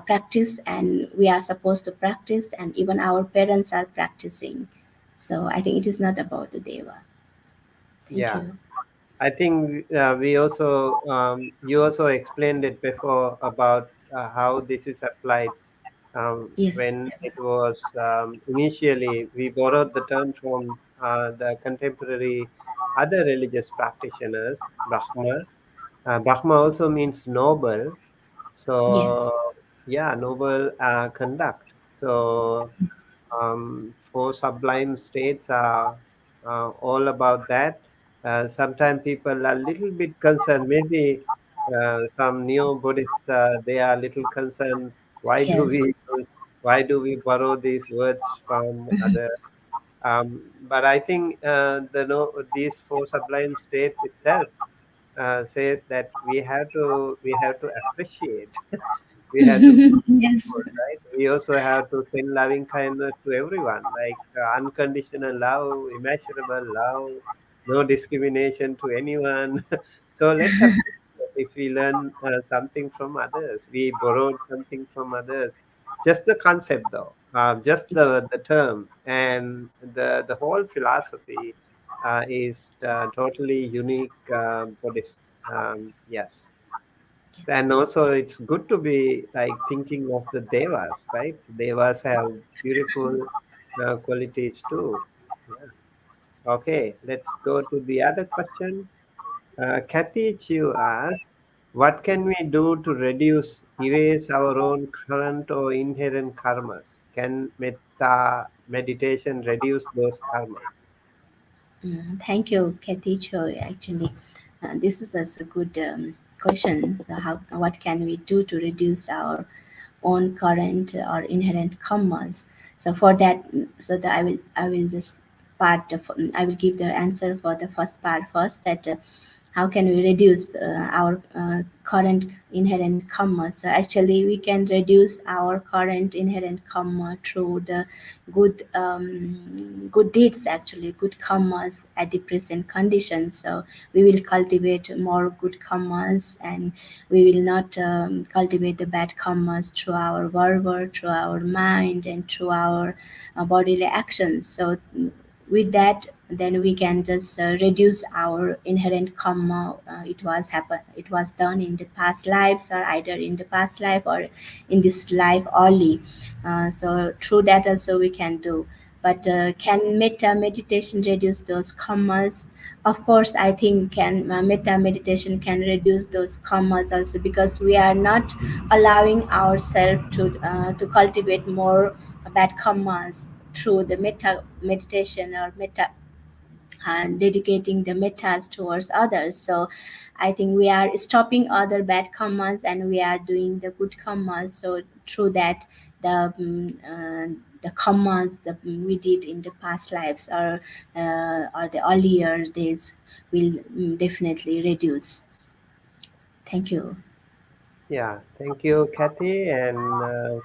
practice, and we are supposed to practice, and even our parents are practicing. So I think it is not about the Deva. Thank Yeah. you. I think we also you also explained it before about how this is applied Yes. when it was initially we borrowed the term from the contemporary other religious practitioners, Brahma. Brahma also means noble, Yes. so yeah, noble conduct. So four sublime states are all about that. Sometimes people are a little bit concerned. Maybe some neo-Buddhists they are a little concerned. Why do Yes. we use, why do we borrow these words from other? But I think the no, these four sublime states itself says that we have to appreciate. We have to be Yes. grateful, right? We also have to send loving kindness to everyone, like unconditional love, immeasurable love, no discrimination to anyone. So let's appreciate if we learn something from others. We borrowed something from others. Just the concept, though, just the term, and the whole philosophy is totally unique Buddhist. Yes. And also, it's good to be like thinking of the devas, right? Devas have beautiful qualities too. Yeah. Okay, let's go to the other question. Kathy Chu asks, what can we do to reduce, erase our own current or inherent karmas? Can metta meditation reduce those karmas? Thank you, Kathy Choi. Actually, this is also a good question. So, what can we do to reduce our own current or inherent commas? So, for that, I will just I will give the answer for the first part first. That how can we reduce our current inherent karma? So actually we can reduce our current inherent karma through the good deeds, actually good karmas at the present conditions. So we will cultivate more good karmas, and we will not cultivate the bad karmas through our verb, through our mind, and through our bodily actions. So with that, then we can just reduce our inherent karma. It was done in the past lives, or either in the past life or in this life only. So through that also we can do. But can metta meditation reduce those karmas? Of course, I think can metta meditation can reduce those karmas also, because we are not allowing ourselves to cultivate more bad karmas through the metta meditation or metta, and dedicating the mettas towards others. So I think we are stopping other bad karmas and we are doing the good karmas. So through that, the karmas that we did in the past lives, or the earlier days, will definitely reduce. Thank you. Yeah, thank you, Kathy, and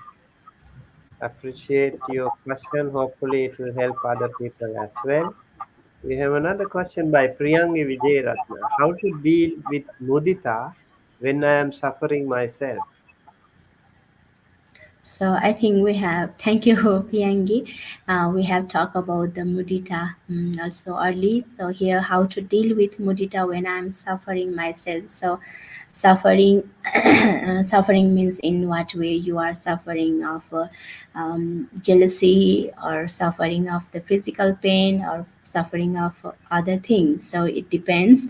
appreciate your question. Hopefully, it will help other people as well. We have another question by Priyangi Vijayaratna. How to deal with mudita when I am suffering myself? So I think we have, thank you, Piangi. We have talked about the mudita also early. So here, how to deal with mudita when I'm suffering myself. So suffering, suffering means in what way you are suffering of jealousy, or suffering of the physical pain, or suffering of other things. So it depends.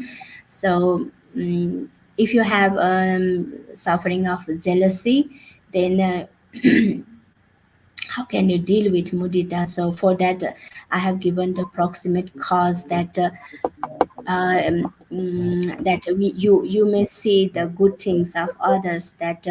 So if you have suffering of jealousy, then how can you deal with mudita? So for that, I have given the proximate cause that that you may see the good things of others, that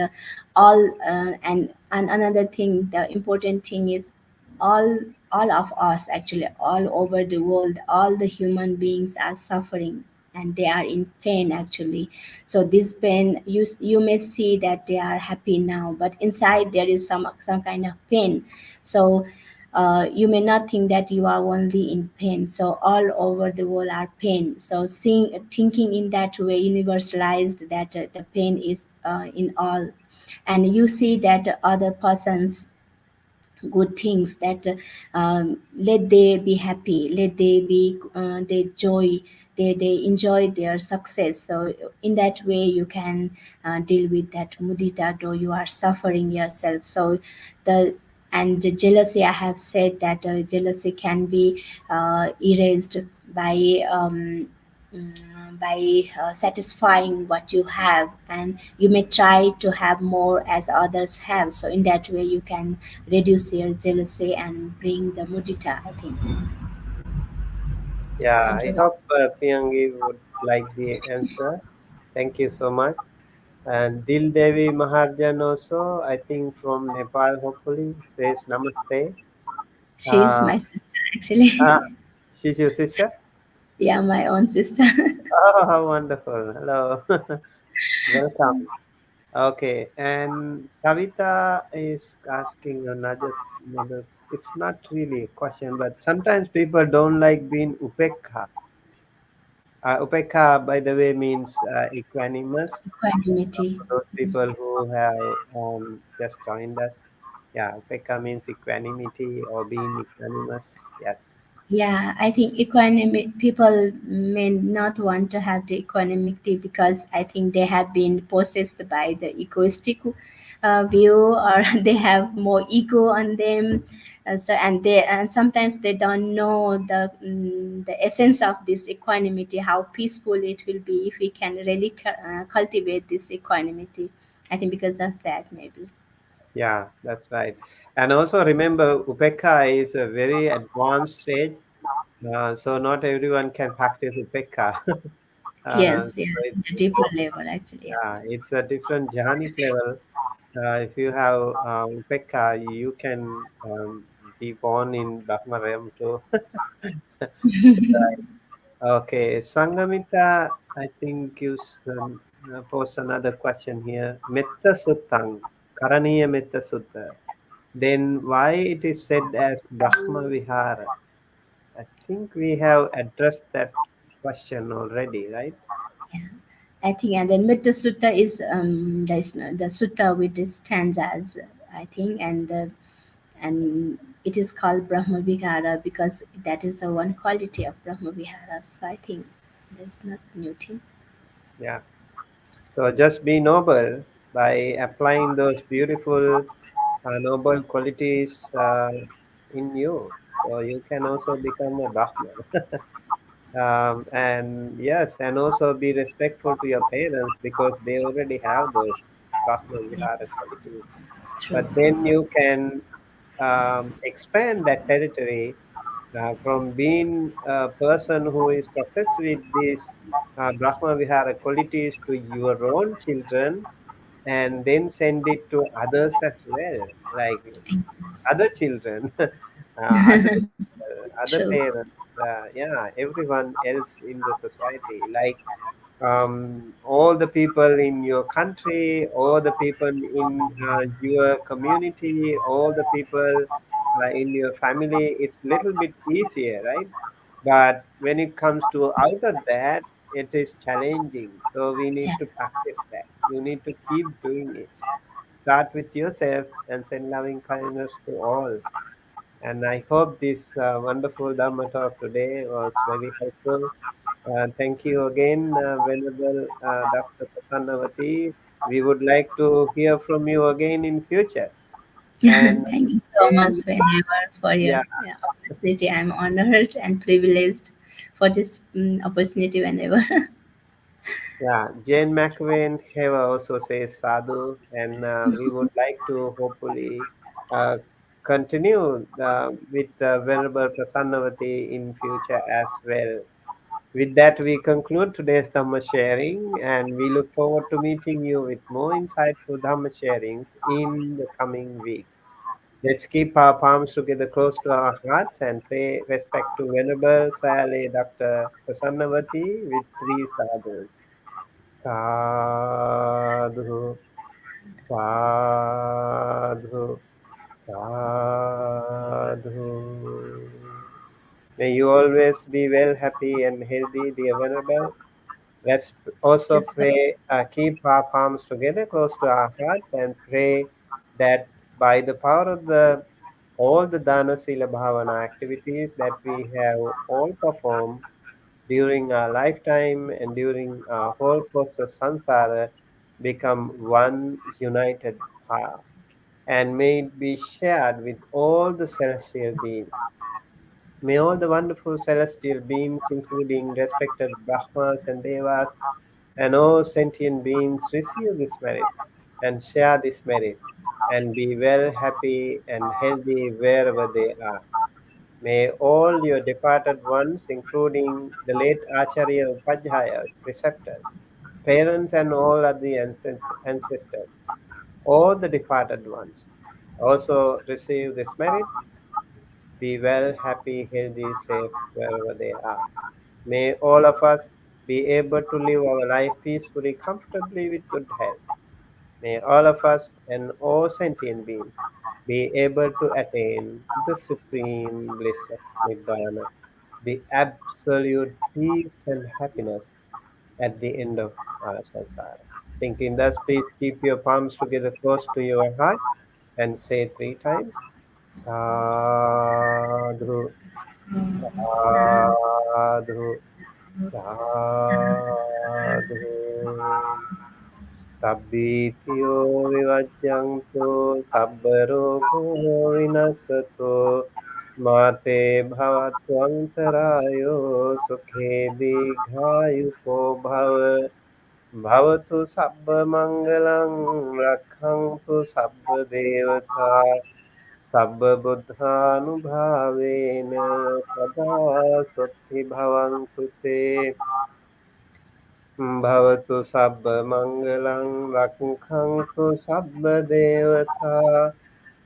all and another thing, the important thing is, all all of us, actually all over the world, all the human beings are suffering, and they are in pain actually. So this pain, you may see that they are happy now, but inside there is some kind of pain. So you may not think that you are only in pain. So all over the world are pain. So seeing, thinking in that way, universalized that the pain is in all, and you see that other persons good things, that let they be happy, let they be they joy, they enjoy their success. So in that way you can deal with that mudita, though you are suffering yourself. So the and the jealousy, I have said that jealousy can be erased by satisfying what you have, and you may try to have more as others have. So in that way you can reduce your jealousy and bring the mudita, I think. Yeah, Thank I you. hope Priyangi would like the answer. Thank you so much. And Dil Devi Maharjan also, I think from Nepal, hopefully, says Namaste. She is Uh, my sister, actually. she's your sister? Yeah, my own sister. Oh, how wonderful. Hello. Welcome. Okay. And Savita is asking another, it's not really a question, but sometimes people don't like being upekha. Upekha, by the way, means equanimous. Equanimity. For those people who have just joined us, yeah, upekha means equanimity or being equanimous. Yes. Yeah, I think economic people may not want to have the equanimity, because I think they have been possessed by the egoistic view, or they have more ego on them. So and sometimes they don't know the essence of this equanimity, how peaceful it will be if we can really cultivate this equanimity. I think because of that, maybe. Yeah, that's right. And also remember, upekha is a very advanced stage. So not everyone can practice upekha. Yes, yeah, So it's it's a deeper level actually. Yeah. yeah, it's a different jhanic level. If you have upekha, you can be born in Brahma realm too. Okay, Sangamita, I think you post another question here. Metta Suttang, Karaniya Metta Sutta. Then why it is said as Brahma Vihara? I think we have addressed that question already, right? Yeah. I think, and then Metta Sutta is the sutta with the stanzas, I think, and it is called Brahma Vihara because that is the one quality of Brahma Vihara. So I think there's not new thing. Yeah. So just be noble by applying those beautiful noble qualities in you. So you can also become a Brahman. And yes, and also be respectful to your parents because they already have those Brahma Vihara Yes, qualities. true. But then you can expand that territory from being a person who is possessed with these Brahma Vihara qualities to your own children and then send it to others as well, like Yes, other children, other other true. parents, yeah, everyone else in the society, like all the people in your country, all the people in your community, all the people in your family. It's little bit easier, right? But when it comes to out of that, it is challenging. So we need Yeah. to practice that. You need to keep doing it. start with yourself and send loving kindness to all. And I hope this wonderful Dhamma talk today was very helpful. Thank you again, Venerable Dr. Prasannawati. We would like to hear from you again in future. And Thank you so much, again, whenever, for yeah, your opportunity. I'm honored and privileged for this opportunity whenever. yeah. Jane McVeigh have also says sadhu, and we would like to hopefully uh, continue with Venerable Prasannavati in future as well. With that, we conclude today's Dhamma sharing, and we look forward to meeting you with more insightful Dhamma sharings in the coming weeks. Let's keep our palms together close to our hearts and pay respect to Venerable Sayale Dr. Prasannavati with three sadhus. Sadhu, sadhu, sadhu. May you always be well, happy, and healthy, dear Venerable. Let's also Yes, sir. pray, keep our palms together close to our hearts and pray that by the power of the all the dana sila bhavana activities that we have all performed during our lifetime and during our whole course of samsara become one united path and may it be shared with all the celestial beings. May all the wonderful celestial beings, including respected Brahmas and Devas, and all sentient beings receive this merit and share this merit and be well, happy, and healthy wherever they are. May all your departed ones, including the late Acharya Upadhyayas, preceptors, parents, and all of the ancestors, all the departed ones, also receive this merit, be well, happy, healthy, safe wherever they are. May all of us be able to live our life peacefully, comfortably, with good health. May all of us and all sentient beings be able to attain the supreme bliss of Nibbana, the absolute peace and happiness at the end of our samsara. Thinking thus, please keep your palms together close to your heart and say three times, Sadhu, Sadhu, Sadhu, sadhu, Sadhu. Sabbitiyo vivajjantu sabbarogo vinasato mate bhavatvantarayo sukhe digayuko bhava bhavatu sabba mangalang rakhantu sabba devata sabba buddhanubhavena sada sutti bhavantu te भवतु सर्वमङ्गलं रक्षन्तु सर्वदेवता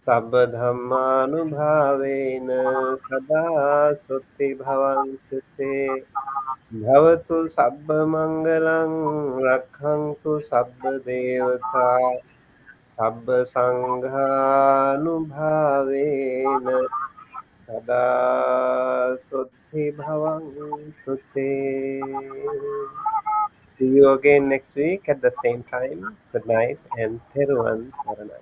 सर्वधर्मानुभावेन सदा सुखी भवन्तु ते भवतु सर्वमङ्गलं रक्षन्तु सर्वदेवता सर्वसङ्घानुभावेन सदा सुखी भवन्तु ते See you again next week at the same time. Good night and Theruvan Saranai.